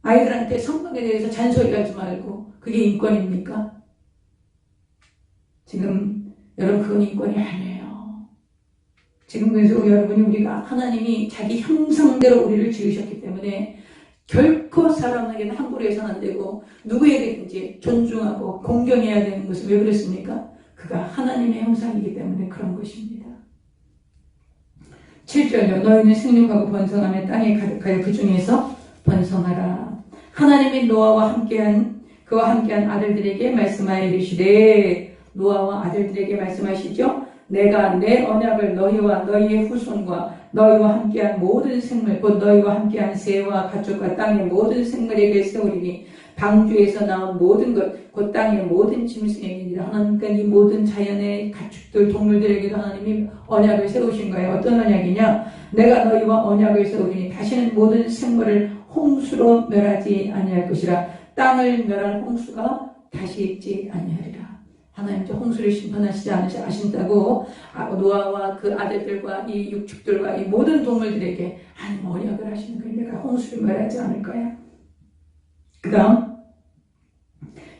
아이들한테 성경에 대해서 잔소리하지 말고, 그게 인권입니까? 지금 여러분, 그건 인권이 아니에요. 지금 그래서 여러분이, 우리가 하나님이 자기 형상대로 우리를 지으셨기 때문에 결코 사람에게는 함부로 해서는 안 되고 누구에게든지 존중하고 공경해야 되는 것은 왜 그렇습니까? 그가 하나님의 형상이기 때문에 그런 것입니다. 7절요. 너희는 생육하고 번성하며 땅에 가득하여 그 중에서 번성하라. 하나님이 노아와 그와 함께한 아들들에게 말씀하여 이르시되, 노아와 아들들에게 말씀하시죠. 내가 내 언약을 너희와 너희의 후손과 너희와 함께한 모든 생물, 곧 너희와 함께한 새와 가축과 땅의 모든 생물에게 세우리니 방주에서 나온 모든 것, 곧 땅의 모든 짐승에게니라. 하나님께 이 모든 자연의 가축들, 동물들에게도 하나님이 언약을 세우신 거예요. 어떤 언약이냐? 내가 너희와 언약을 세우리니 다시는 모든 생물을 홍수로 멸하지 아니할 것이라. 땅을 멸할 홍수가 다시 있지 아니하리라. 하나님 홍수를 심판하시지 않으신다고 노아와 그 아들들과 이 육축들과 이 모든 동물들에게 하나님 언약을 하시는 거예요. 내가 홍수를 멸하지 않을 거야. 그 다음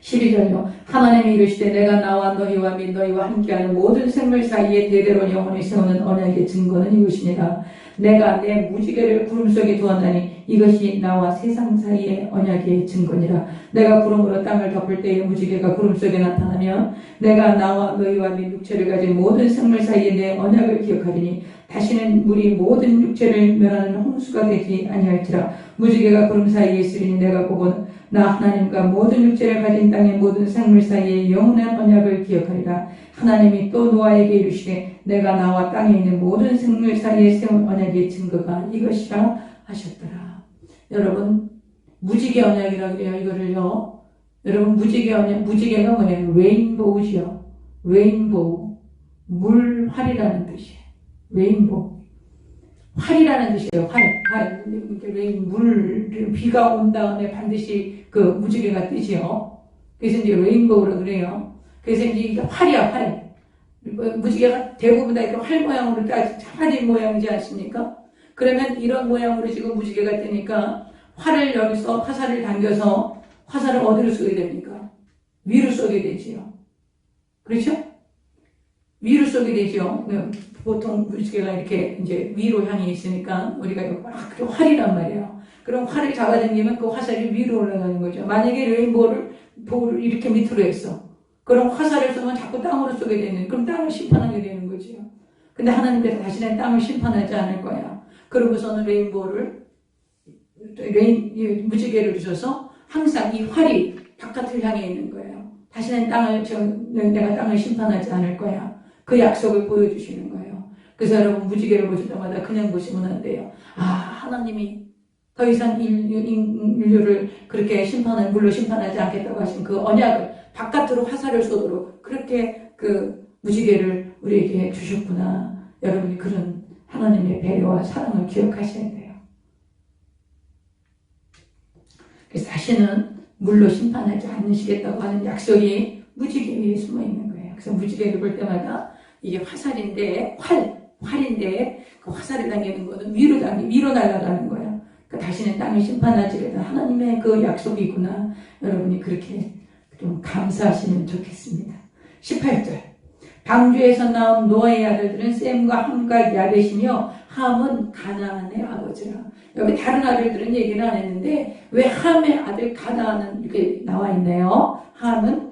12절요. 하나님이 이르시되 내가 나와 너희와 및 너희와 함께하는 모든 생물 사이에 대대로 영원히 세우는 언약의 증거는 이것이니라. 내가 내 무지개를 구름 속에 두었나니 이것이 나와 세상 사이의 언약의 증거니라. 내가 구름으로 땅을 덮을 때에 무지개가 구름 속에 나타나면 내가 나와 너희와 및 육체를 가진 모든 생물 사이에 내 언약을 기억하리니 다시는 물이 모든 육체를 멸하는 홍수가 되지 아니할지라. 무지개가 구름 사이에 있으리니 내가 보고 나 하나님과 모든 육체를 가진 땅의 모든 생물 사이에 영원한 언약을 기억하리라. 하나님이 또 노아에게 이르시되 내가 나와 땅에 있는 모든 생물 사이에 세운 언약의 증거가 이것이라 하셨더라. 여러분, 무지개 언약이라고 그래요. 이거를요. 여러분, 무지개 언약, 무지개가 뭐냐면 레인보우지요. 레인보우. 물활이라는 뜻이에요. 레인보우. 활이라는 뜻이에요. 활. 레인, 물, 비가 온 다음에 반드시 그 무지개가 뜨지요. 그래서 이제 레인보우라고 그래요. 그래서 이제 이게 활이야, 활. 무지개가 대부분 다 이렇게 활 모양으로 차라리 모양이지 않습니까? 그러면 이런 모양으로 지금 무지개가 뜨니까 활을 여기서 화살을 당겨서 화살을 어디로 쏘게 됩니까? 위로 쏘게 되지요. 그렇죠? 위로 쏘게 되죠. 보통 무지개가 이렇게 이제 위로 향해 있으니까 우리가 활이란 말이에요. 그럼 활을 잡아당기면 그 화살이 위로 올라가는 거죠. 만약에 레인보우를 볼을 이렇게 밑으로 했어. 그럼 화살을 쏘면 자꾸 땅으로 쏘게 되는, 그럼 땅을 심판하게 되는 거지요. 근데 하나님께서 다시는 땅을 심판하지 않을 거야. 그러고서는 무지개를 주셔서 항상 이 활이 바깥을 향해 있는 거예요. 다시는 내가 땅을 심판하지 않을 거야. 그 약속을 보여주시는 거예요. 그래서 여러분 무지개를 보실 때마다 그냥 보시면 안 돼요. 하나님이 더 이상 인류를 그렇게 물로 심판하지 않겠다고 하신 그 언약을 바깥으로 화살을 쏘도록 그렇게 그 무지개를 우리에게 주셨구나. 여러분이 그런 하나님의 배려와 사랑을 기억하셔야 돼요. 그래서 다시는 물로 심판하지 않으시겠다고 하는 약속이 무지개 위에 숨어 있는 거예요. 그래서 무지개를 볼 때마다 이게 화살인데, 활인데 그 화살이 당기는 거는 위로 날아가는 거예요. 그러니까 다시는 땅을 심판하지겠다. 하나님의 그 약속이구나. 여러분이 그렇게 좀 감사하시면 좋겠습니다. 18절. 방주에서 나온 노아의 아들들은 셈과 함과 야벳이며 함은 가나안의 아버지라. 여기 다른 아들들은 얘기는 안 했는데 왜 함의 아들 가나안은 이렇게 나와 있네요. 함은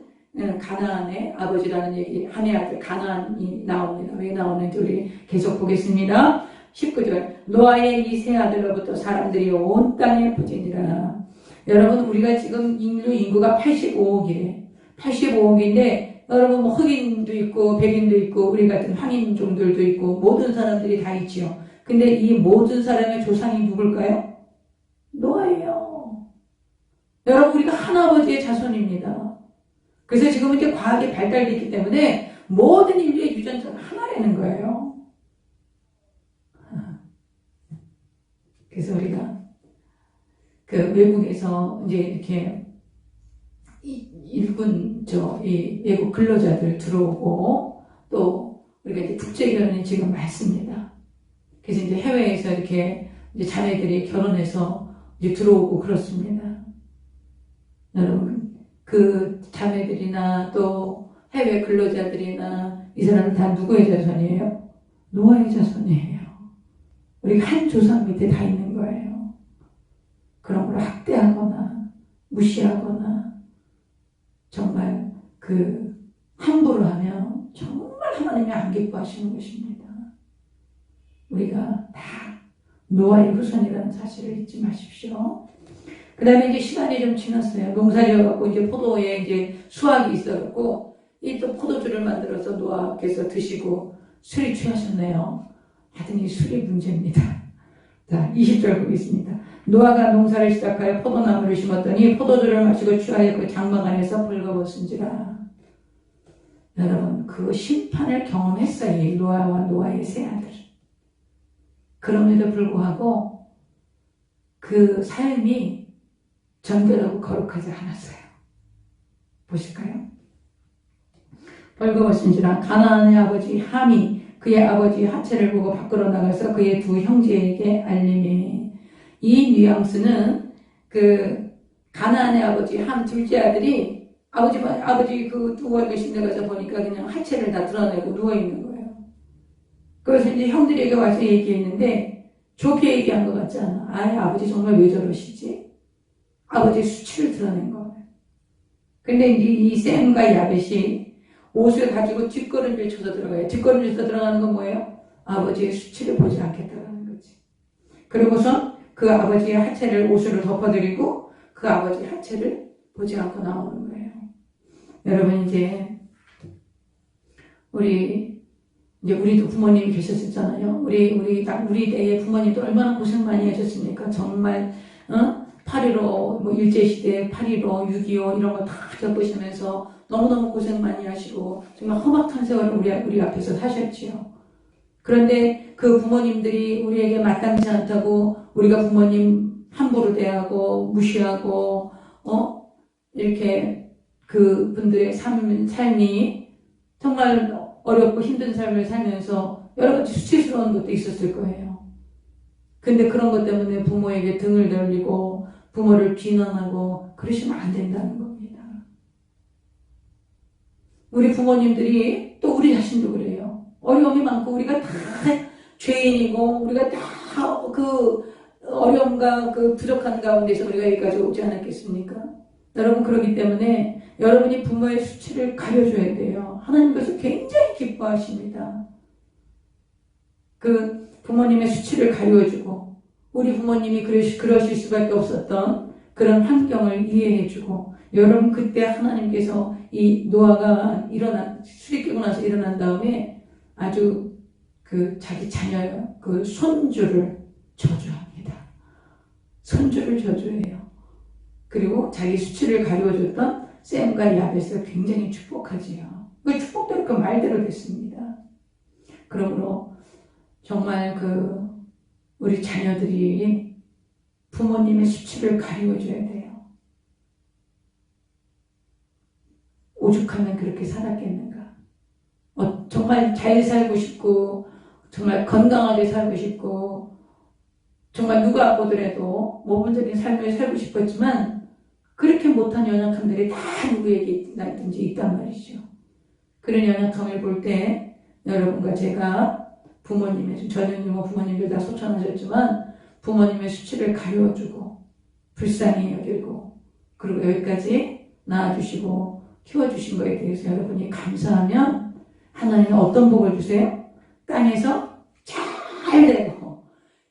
가나안의 아버지라는 얘기, 함의 아들 가나안이 나옵니다. 왜 나오는지 우리 계속 보겠습니다. 19절. 노아의 이 세 아들로부터 사람들이 온 땅에 퍼지니라. 여러분 우리가 지금 인구가 85억이에요. 85억인데 여러분 뭐 흑인도 있고 백인도 있고 우리 같은 황인종들도 있고 모든 사람들이 다 있지요. 근데 이 모든 사람의 조상이 누굴까요? 노아예요. 여러분 우리가 하나아버지의 자손입니다. 그래서 지금 이제 과학이 발달됐기 때문에 모든 인류의 유전자가 하나라는 거예요. 그래서 우리가 그 외국에서 이제 이렇게 일군 이 외국 근로자들 들어오고 또 우리가 이제 국제 결혼이 지금 많습니다. 그래서 이제 해외에서 이렇게 이제 자매들이 결혼해서 이제 들어오고 그렇습니다. 여러분 그 자매들이나 또 해외 근로자들이나 이 사람은 다 누구의 자손이에요? 노아의 자손이에요. 우리가 한 조상 밑에 다 있는 거예요. 그런 걸 학대하거나 무시하거나 정말 함부로 하면 정말 하나님이 안 기뻐하시는 것입니다. 우리가 다 노아의 후손이라는 사실을 잊지 마십시오. 그 다음에 이제 시간이 좀 지났어요. 농사지어갖고 이제 포도에 이제 수확이 있어갖고 이 또 포도주를 만들어서 노아께서 드시고 술이 취하셨네요. 하여튼 이 술이 문제입니다. 자, 20절 보겠습니다. 노아가 농사를 시작하여 포도나무를 심었더니 포도주를 마시고 취하여 그 장막 안에서 벌거벗은지라. 여러분 그 심판을 경험했어요. 이 노아와 노아의 세 아들. 그럼에도 불구하고 그 삶이 정결하고 거룩하지 않았어요. 보실까요? 벌거벗은지라. 가나안의 아버지 함이 그의 아버지 하체를 보고 밖으로 나가서 그의 두 형제에게 알림해. 이 뉘앙스는 그 가나안의 아버지 함 둘째 아들이 아버지 그 누워 계신 데 가서 보니까 그냥 하체를 다 드러내고 누워 있는 거예요. 그래서 이제 형들에게 와서 얘기했는데 좋게 얘기한 것 같지 않아. 아버지 정말 왜 저러시지? 아버지 수치를 드러낸 거예요. 근데 이제 이 셈과 야벳이 옷을 가지고 뒷걸음질 쳐서 들어가요. 뒷걸음질 쳐서 들어가는 건 뭐예요? 아버지의 수치를 보지 않겠다는 거지. 그리고선 그 아버지의 하체를 옷으로 덮어드리고 그 아버지 하체를 보지 않고 나오는 거예요. 여러분 우리도 부모님이 계셨었잖아요. 우리 때의 부모님도 얼마나 고생 많이 하셨습니까? 정말 8.15 일제시대 8.15 6.25 이런 거 다 겪으시면서 너무너무 고생 많이 하시고 정말 험악한 세월을 우리 앞에서 사셨지요. 그런데 그 부모님들이 우리에게 마땅치 않다고 우리가 부모님 함부로 대하고 무시하고 이렇게 그 분들의 삶이 정말 어렵고 힘든 삶을 살면서 여러 가지 수치스러운 것도 있었을 거예요. 근데 그런 것 때문에 부모에게 등을 돌리고 부모를 비난하고 그러시면 안 된다는 겁니다. 우리 부모님들이 또 우리 자신도 그래요. 어려움이 많고 우리가 다 죄인이고 우리가 다 그 어려움과 그 부족한 가운데서 우리가 여기까지 오지 않았겠습니까? 여러분 그렇기 때문에 여러분이 부모의 수치를 가려줘야 돼요. 하나님께서 굉장히 기뻐하십니다. 그 부모님의 수치를 가려주고 우리 부모님이 그러실 수밖에 없었던 그런 환경을 이해해주고 여러분 그때 하나님께서 이 노아가 술이 깨고 나서 일어난 다음에 아주 그 자기 자녀 그 손주를 저주합니다. 손주를 저주해요. 그리고 자기 수치를 가려줬던 셈과 야벳을 굉장히 축복하지요. 그 축복대로 그 말대로 됐습니다. 그러므로 정말 우리 자녀들이 부모님의 수치를 가려줘야 돼요. 오죽하면 그렇게 살았겠는가. 정말 잘 살고 싶고 정말 건강하게 살고 싶고 정말 누가 보더라도 모범적인 삶을 살고 싶었지만 그렇게 못한 연약함들이 다 누구에게 있든지 있단 말이죠. 그런 연약함을 볼 때 여러분과 제가 저는 뭐 부모님들 다 소천하셨지만 부모님의 수치를 가려주고 불쌍히 여기고 그리고 여기까지 낳아주시고 키워주신 거에 대해서 여러분이 감사하면 하나님은 어떤 복을 주세요? 땅에서 잘 되고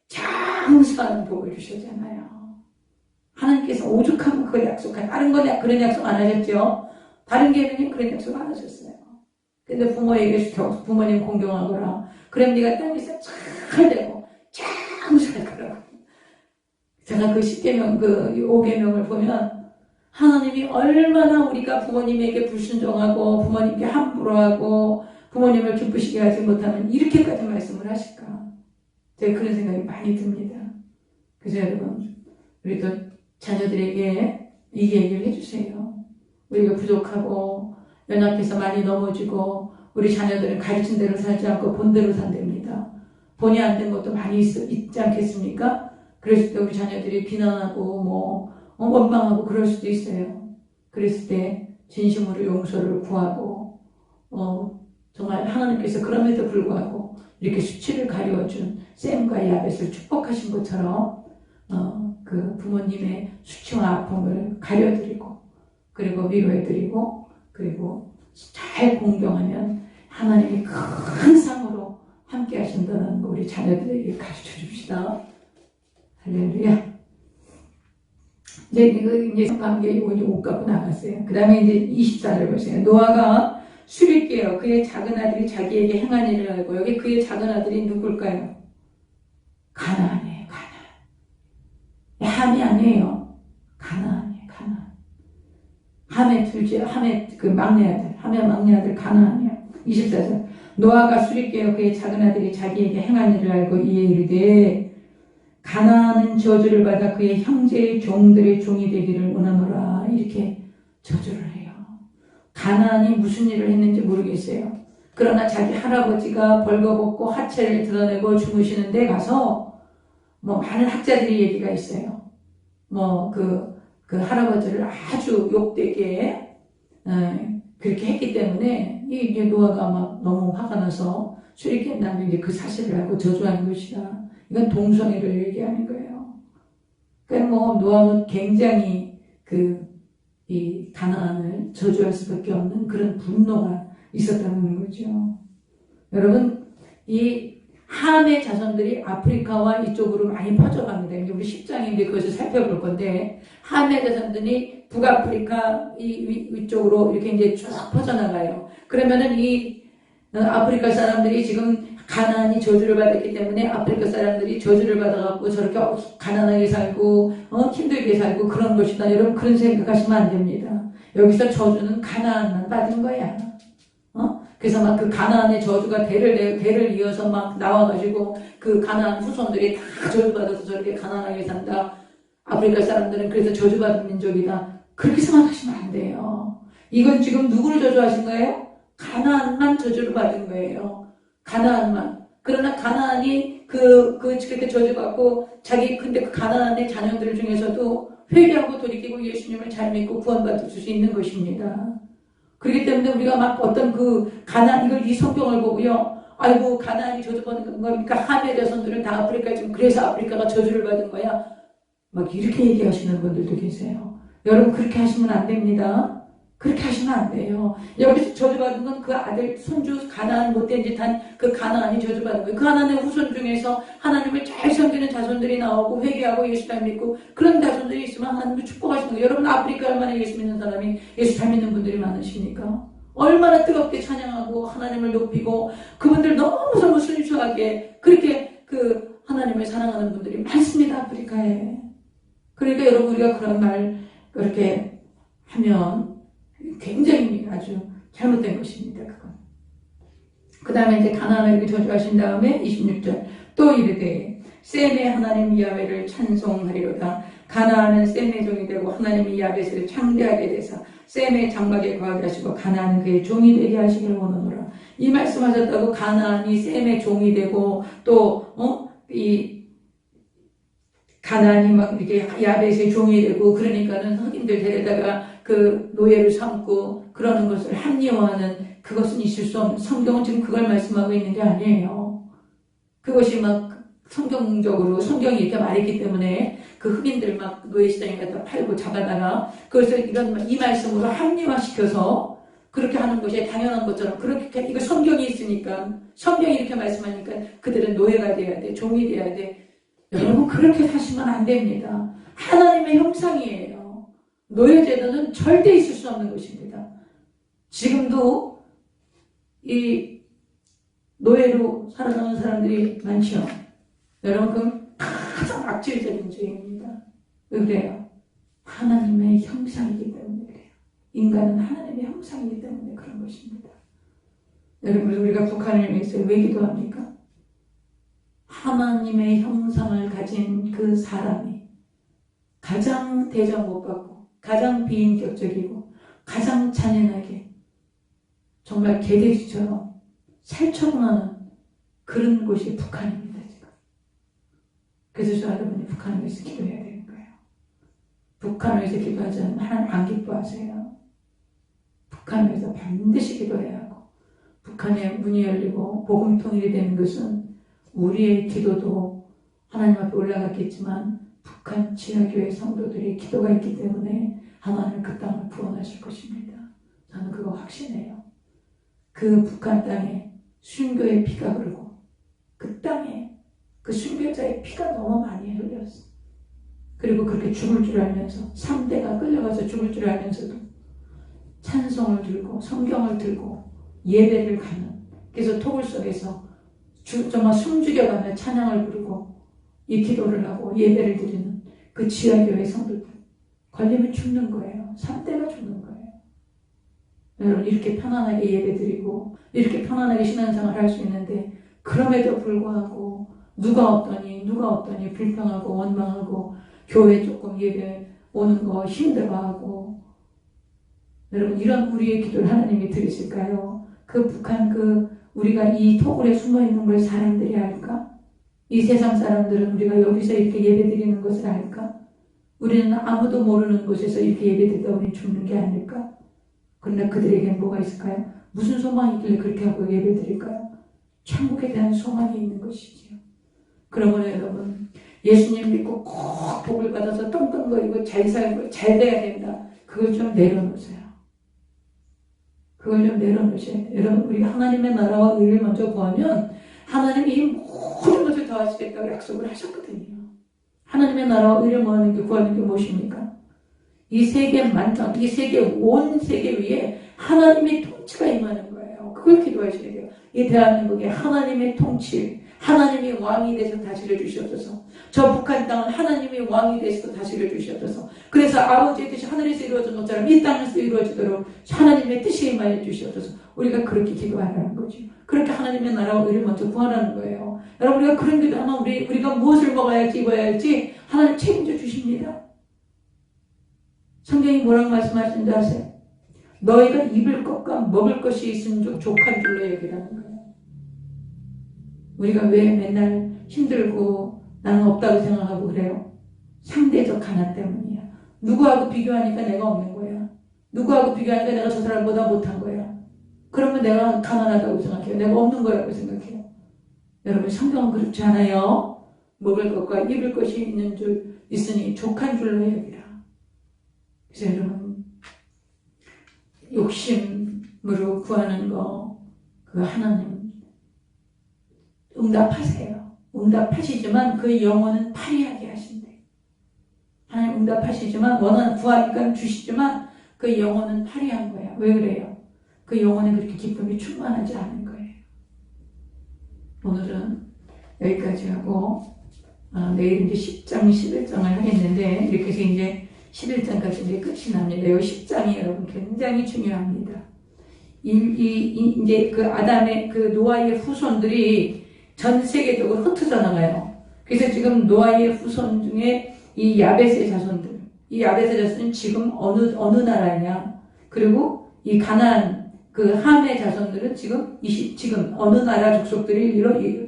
장수하는 복을 주셨잖아요. 하나님께서 오죽하면 그걸 약속한 다른 건 그런 약속 안 하셨죠? 다른 교회는 그런 약속 안 하셨어요. 근데 부모님 공경하거라. 그럼 네가 땅에서 잘 되고 장수할 거라고. 제가 그 10계명, 그 5계명을 보면 하나님이 얼마나 우리가 부모님에게 불순종하고 부모님께 함부로 하고 부모님을 기쁘시게 하지 못하면 이렇게까지 말씀을 하실까. 제가 그런 생각이 많이 듭니다. 그래서 여러분 우리도 자녀들에게 이 얘기를 해주세요. 우리가 부족하고 연약해서 많이 넘어지고 우리 자녀들은 가르친 대로 살지 않고 본대로 산답니다. 본이 안 된 것도 많이 있지 않겠습니까? 그랬을 때 우리 자녀들이 비난하고 원망하고 그럴 수도 있어요. 그랬을 때 진심으로 용서를 구하고 정말 하나님께서 그럼에도 불구하고 이렇게 수치를 가려준 셈과 야벳을 축복하신 것처럼 그 부모님의 수치와 아픔을 가려드리고 그리고 위로해드리고 그리고 잘 공경하면 하나님이 큰 상으로 함께 하신다는 거 우리 자녀들에게 가르쳐 줍시다. 할렐루야. 이제 관계 옷 갖고 나갔어요. 그 다음에 이제 24절 보세요. 노아가 술을 깨어 그의 작은 아들이 자기에게 행한 일을 알고 여기 그의 작은 아들이 누굴까요? 가나안이에요. 가나안. 함이 아니에요. 가나안이에요. 가나안. 함의 그 막내 아들. 함의 막내 아들 가나안이에요. 24절. 노아가 술을 깨어 그의 작은 아들이 자기에게 행한 일을 알고 이에 이르되 가나안은 저주를 받아 그의 형제의 종들의 종이 되기를 원하노라. 이렇게 저주를 해요. 가나안이 무슨 일을 했는지 모르겠어요. 그러나 자기 할아버지가 벌거벗고 하체를 드러내고 주무시는 데 가서 많은 학자들이 얘기가 있어요. 그 할아버지를 아주 욕되게 그렇게 했기 때문에 이제 노아가 막 너무 화가 나서 술이 깬 다음에 이제 그 사실을 알고 저주하는 것이다. 이건 동성애를 얘기하는 거예요. 그러니까 노아는 굉장히 이 가나안을 저주할 수밖에 없는 그런 분노가 있었다는 거죠. 여러분, 이 함의 자손들이 아프리카와 이쪽으로 많이 퍼져갑니다. 이제 우리 10장인데 그것을 살펴볼 건데, 함의 자손들이 북아프리카 위쪽으로 이렇게 이제 쭉 퍼져나가요. 그러면은 이 아프리카 사람들이 지금 가나안이 저주를 받았기 때문에 아프리카 사람들이 저주를 받아갖고 저렇게 가난하게 살고 힘들게 살고 그런 것이다. 여러분 그런 생각하시면 안 됩니다. 여기서 저주는 가나안만 받은 거야. 그래서 막 그 가나안의 저주가 대를 이어서 막 나와가지고 그 가나안 후손들이 다 저주받아서 저렇게 가난하게 산다. 아프리카 사람들은 그래서 저주받은 민족이다. 그렇게 생각하시면 안 돼요. 이건 지금 누구를 저주하신 거예요? 가나안만 저주를 받은 거예요. 가나안만. 그러나 가나안이 그렇게 저주받고 근데 그 가나안의 자녀들 중에서도 회개하고 돌이키고 예수님을 잘 믿고 구원받을 수 있는 것입니다. 그렇기 때문에 우리가 막 어떤 이 성경을 보고요. 아이고, 가나안이 저주받은 겁니까? 함의 자손들은 다 아프리카 지금 그래서 아프리카가 저주를 받은 거야. 막 이렇게 얘기하시는 분들도 계세요. 여러분 그렇게 하시면 안 됩니다. 그렇게 하시면 안 돼요. 여기서 저주받은 건 그 아들 손주 가나안 못된 짓한 그 가나안이 저주받은 거예요. 그 가나안의 후손 중에서 하나님을 잘 섬기는 자손들이 나오고 회개하고 예수 잘 믿고 그런 자손들이 있으면 하나님을 축복하시는 거예요. 여러분 아프리카 얼마나 예수 믿는 사람이 예수 잘 믿는 분들이 많으십니까? 얼마나 뜨겁게 찬양하고 하나님을 높이고 그분들 너무 순수하게 그렇게 그 하나님을 사랑하는 분들이 많습니다. 아프리카에. 그러니까 여러분 우리가 그런 말 그렇게 하면 굉장히 아주 잘못된 것입니다. 그건. 그 다음에 이제 가나안을 저주하신 다음에 26절 또 이르되 셈의 하나님 야훼를 찬송하리로다. 가나안은 셈의 종이 되고 하나님이 야벳을 창대하게 되사 셈의 장막에 거하게 하시고 가나안은 그의 종이 되게 하시기를 원하노라. 이 말씀하셨다고 가나안이 셈의 종이 되고 또 이 가나안이 막 이렇게 야벳의 종이 되고 그러니까는 흑인들 데려다가 그 노예를 삼고 그러는 것을 합리화하는 그것은 있을 수 없는 성경은 지금 그걸 말씀하고 있는 게 아니에요. 그것이 막 성경적으로 성경이 이렇게 말했기 때문에 그 흑인들 막 노예 시장에 갖다 팔고 잡아다가 그것을 이 말씀으로 합리화시켜서 그렇게 하는 것이 당연한 것처럼 그렇게 이거 성경이 있으니까 성경이 이렇게 말씀하니까 그들은 노예가 돼야 돼, 종이 돼야 돼. 여러분 그렇게 사시면 안 됩니다. 하나님의 형상이에요. 노예제도는 절대 있을 수 없는 것입니다. 지금도 이 노예로 살아가는 사람들이 많죠. 여러분 그건 가장 악질적인 죄입니다. 왜 그래요? 하나님의 형상이기 때문에 그래요. 인간은 하나님의 형상이기 때문에 그런 것입니다. 여러분 우리가 북한을 위해서 왜 기도합니까? 하나님의 형상을 가진 그 사람이 가장 대접 못 받고 가장 비인격적이고 가장 잔인하게 정말 개돼지처럼 살처분하는 그런 곳이 북한입니다. 지금. 그래서 저 여러분이 북한을 위해서 기도해야 되는 거예요. 북한을 위해서 기도하지 않으면 하나님 안 기뻐하세요. 북한을 위해서 반드시 기도해야 하고 북한의 문이 열리고 복음 통일이 되는 것은 우리의 기도도 하나님 앞에 올라갔겠지만 북한 지하교회 성도들의 기도가 있기 때문에 하나님 그 땅을 구원하실 것입니다. 저는 그거 확신해요. 그 북한 땅에 순교의 피가 흐르고 그 땅에 그 순교자의 피가 너무 많이 흘렸어. 그리고 그렇게 죽을 줄 알면서 3대가 끌려가서 죽을 줄 알면서도 찬송을 들고 성경을 들고 예배를 가는 그래서 토굴 속에서 정말 숨죽여가며 찬양을 부르고 이 기도를 하고 예배를 드리는 그 지하교회 성도들 걸리면 죽는 거예요. 3대가 죽는 거예요. 여러분 이렇게 편안하게 예배 드리고 이렇게 편안하게 신앙생활을 할 수 있는데 그럼에도 불구하고 누가 어떠니 불평하고 원망하고 교회 조금 예배 오는 거 힘들어하고 여러분 이런 우리의 기도를 하나님이 들으실까요? 그 북한 우리가 이 토굴에 숨어있는 걸 사람들이 알까? 이 세상 사람들은 우리가 여기서 이렇게 예배드리는 것을 알까? 우리는 아무도 모르는 곳에서 이렇게 예배드리다 우리는 죽는 게 아닐까? 그러나 그들에게는 뭐가 있을까요? 무슨 소망이 있길래 그렇게 하고 예배드릴까요? 천국에 대한 소망이 있는 것이지요. 그러므로 여러분 예수님 믿고 꼭 복을 받아서 떵떵거리고 잘 살고 잘 돼야 된다. 그걸 좀 내려놓으세요. 그걸 좀 내려놓으셔야 돼요. 여러분 우리가 하나님의 나라와 의를 먼저 구하면 하나님이 이 모든 것을 더하시겠다고 약속을 하셨거든요. 하나님의 나라와 의를 구하는 게 무엇입니까? 이 세계 만상, 이 세계 온 세계 위에 하나님의 통치가 임하는 거예요. 그걸 기도하셔야 돼요. 이 대한민국에 하나님의 통치, 하나님이 왕이 돼서 다스려 주시옵소서. 저 북한 땅은 하나님이 왕이 돼서 다스려 주시옵소서. 그래서 아버지의 뜻이 하늘에서 이루어진 것처럼 이 땅에서 이루어지도록 하나님의 뜻이 임하여 주시옵소서. 우리가 그렇게 기도하라는 거죠. 그렇게 하나님의 나라와 의를 먼저 구하라는 거예요. 여러분 우리가 그런 기도하면 우리가 무엇을 먹어야 할지 입어야 할지 하나님 책임져 주십니다. 성경이 뭐라고 말씀하시는지 아세요? 너희가 입을 것과 먹을 것이 있은즉 족한 줄로 여기라는 거예요. 우리가 왜 맨날 힘들고 나는 없다고 생각하고 그래요? 상대적 가난 때문이야. 누구하고 비교하니까 내가 없는 거야. 누구하고 비교하니까 내가 저 사람보다 못한 거야. 그러면 내가 가난하다고 생각해요. 내가 없는 거라고 생각해요. 여러분 성경은 그렇지 않아요. 먹을 것과 입을 것이 있으니 족한 줄로 여기라. 그래서 여러분, 욕심으로 구하는 거, 그 하나님 응답하세요. 응답하시지만 그 영혼은 파리하게 하신대. 하나님 응답하시지만 원하는 구하니까 주시지만 그 영혼은 파리한 거야. 왜 그래요? 그 영혼에 그렇게 기쁨이 충만하지 않은 거예요. 오늘은 여기까지 하고 내일 이제 10장, 11장을 하겠는데 이렇게 해서 이제 11장까지 이제 끝이 납니다. 이 10장이 여러분 굉장히 중요합니다. 이제 그 아담의 그 노아의 후손들이 전 세계적으로 흩어져 나가요. 그래서 지금 노아의 후손 중에 이 야벳의 자손들, 이 야벳의 자손은 지금 어느 나라냐? 그리고 이 가나안 그 함의 자손들은 지금 어느 나라 족속들이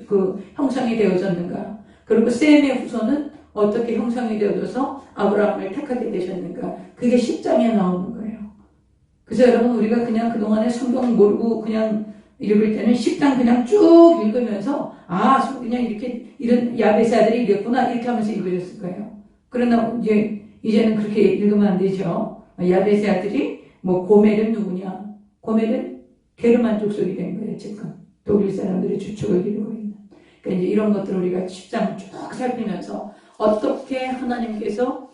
그 형성이 되어졌는가? 그리고 셈의 후손은 어떻게 형성이 되어져서 아브라함을 택하게 되셨는가? 그게 10장에 나오는 거예요. 그래서 여러분 우리가 그냥 그동안에 성경 모르고 그냥 읽을 때는 10장 그냥 쭉 읽으면서 그냥 이렇게 이런 야벳의 아들이 이랬구나 이렇게 하면서 읽으셨을 거예요. 그러나 이제는 그렇게 읽으면 안 되죠. 야벳의 아들이 고멜은 누구냐? 고멜은 게르만 족속이 된 거예요. 지금 독일 사람들의 주축을 이루고 있는. 그러니까 이제 이런 것들을 우리가 10장 쭉 살피면서 어떻게 하나님께서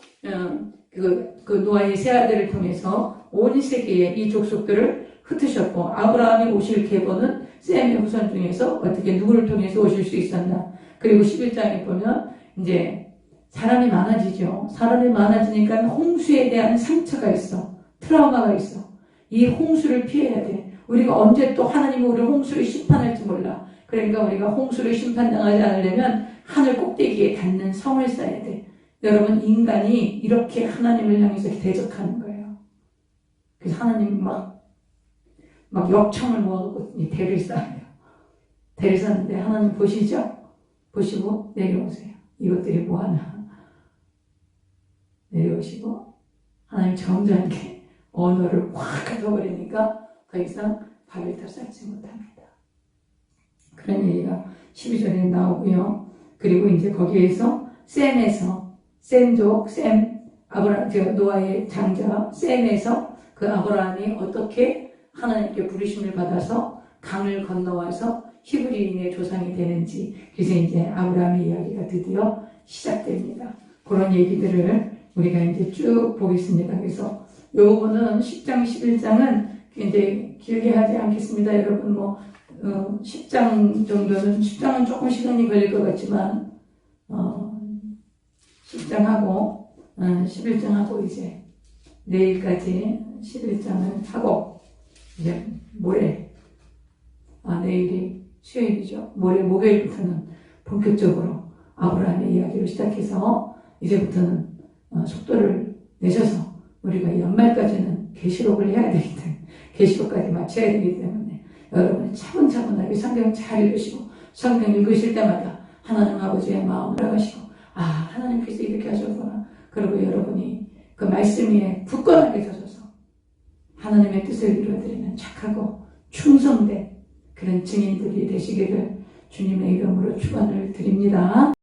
그 노아의 세 아들을 통해서 온 세계에 이 족속들을 흩으셨고 아브라함이 오실 계보는 셈의 후손 중에서 어떻게 누구를 통해서 오실 수 있었나. 그리고 11장에 보면 이제 사람이 많아지죠. 사람이 많아지니까 홍수에 대한 상처가 있어. 트라우마가 있어. 이 홍수를 피해야 돼. 우리가 언제 또 하나님이 우리 홍수를 심판할지 몰라. 그러니까 우리가 홍수를 심판당하지 않으려면 하늘 꼭대기에 닿는 성을 쌓아야 돼. 여러분 인간이 이렇게 하나님을 향해서 대적하는 거예요. 그래서 하나님이 막 역청을 모아놓고 대를 쌓아요. 대를 쌓는데 하나님 보시죠? 보시고 내려오세요. 이것들이 뭐하나. 내려오시고 하나님 점잖게 언어를 확 가져버리니까 더 이상 발을 더 쌓지 못합니다. 그런 얘기가 12절에 나오고요. 그리고 이제 거기에서 셈족, 노아의 장자 셈에서 그 아브라함이 어떻게 하나님께 부르심을 받아서 강을 건너와서 히브리인의 조상이 되는지, 그래서 이제 아브라함의 이야기가 드디어 시작됩니다. 그런 얘기들을 우리가 이제 쭉 보겠습니다. 그래서 이 부분은 10장, 11장은 이제 길게 하지 않겠습니다. 여러분 10장 정도는, 10장은 조금 시간이 걸릴 것 같지만 10장하고 11장하고 이제 내일까지 11장을 하고 이제 모레 내일이 수요일이죠. 모레 목요일부터는 본격적으로 아브라함의 이야기를 시작해서 이제부터는 속도를 내셔서 우리가 연말까지는 계시록을 해야 되기 때문에 계시록까지 마쳐야 되기 때문에 여러분 차분차분하게 성경 잘 읽으시고 성경 읽으실 때마다 하나님 아버지의 마음을 알아가시고 하나님께서 이렇게 하셨구나. 그리고 여러분이 그 말씀 위에 굳건하게 서셔서 하나님의 뜻을 이루어드리는 착하고 충성된 그런 증인들이 되시기를 주님의 이름으로 축원을 드립니다.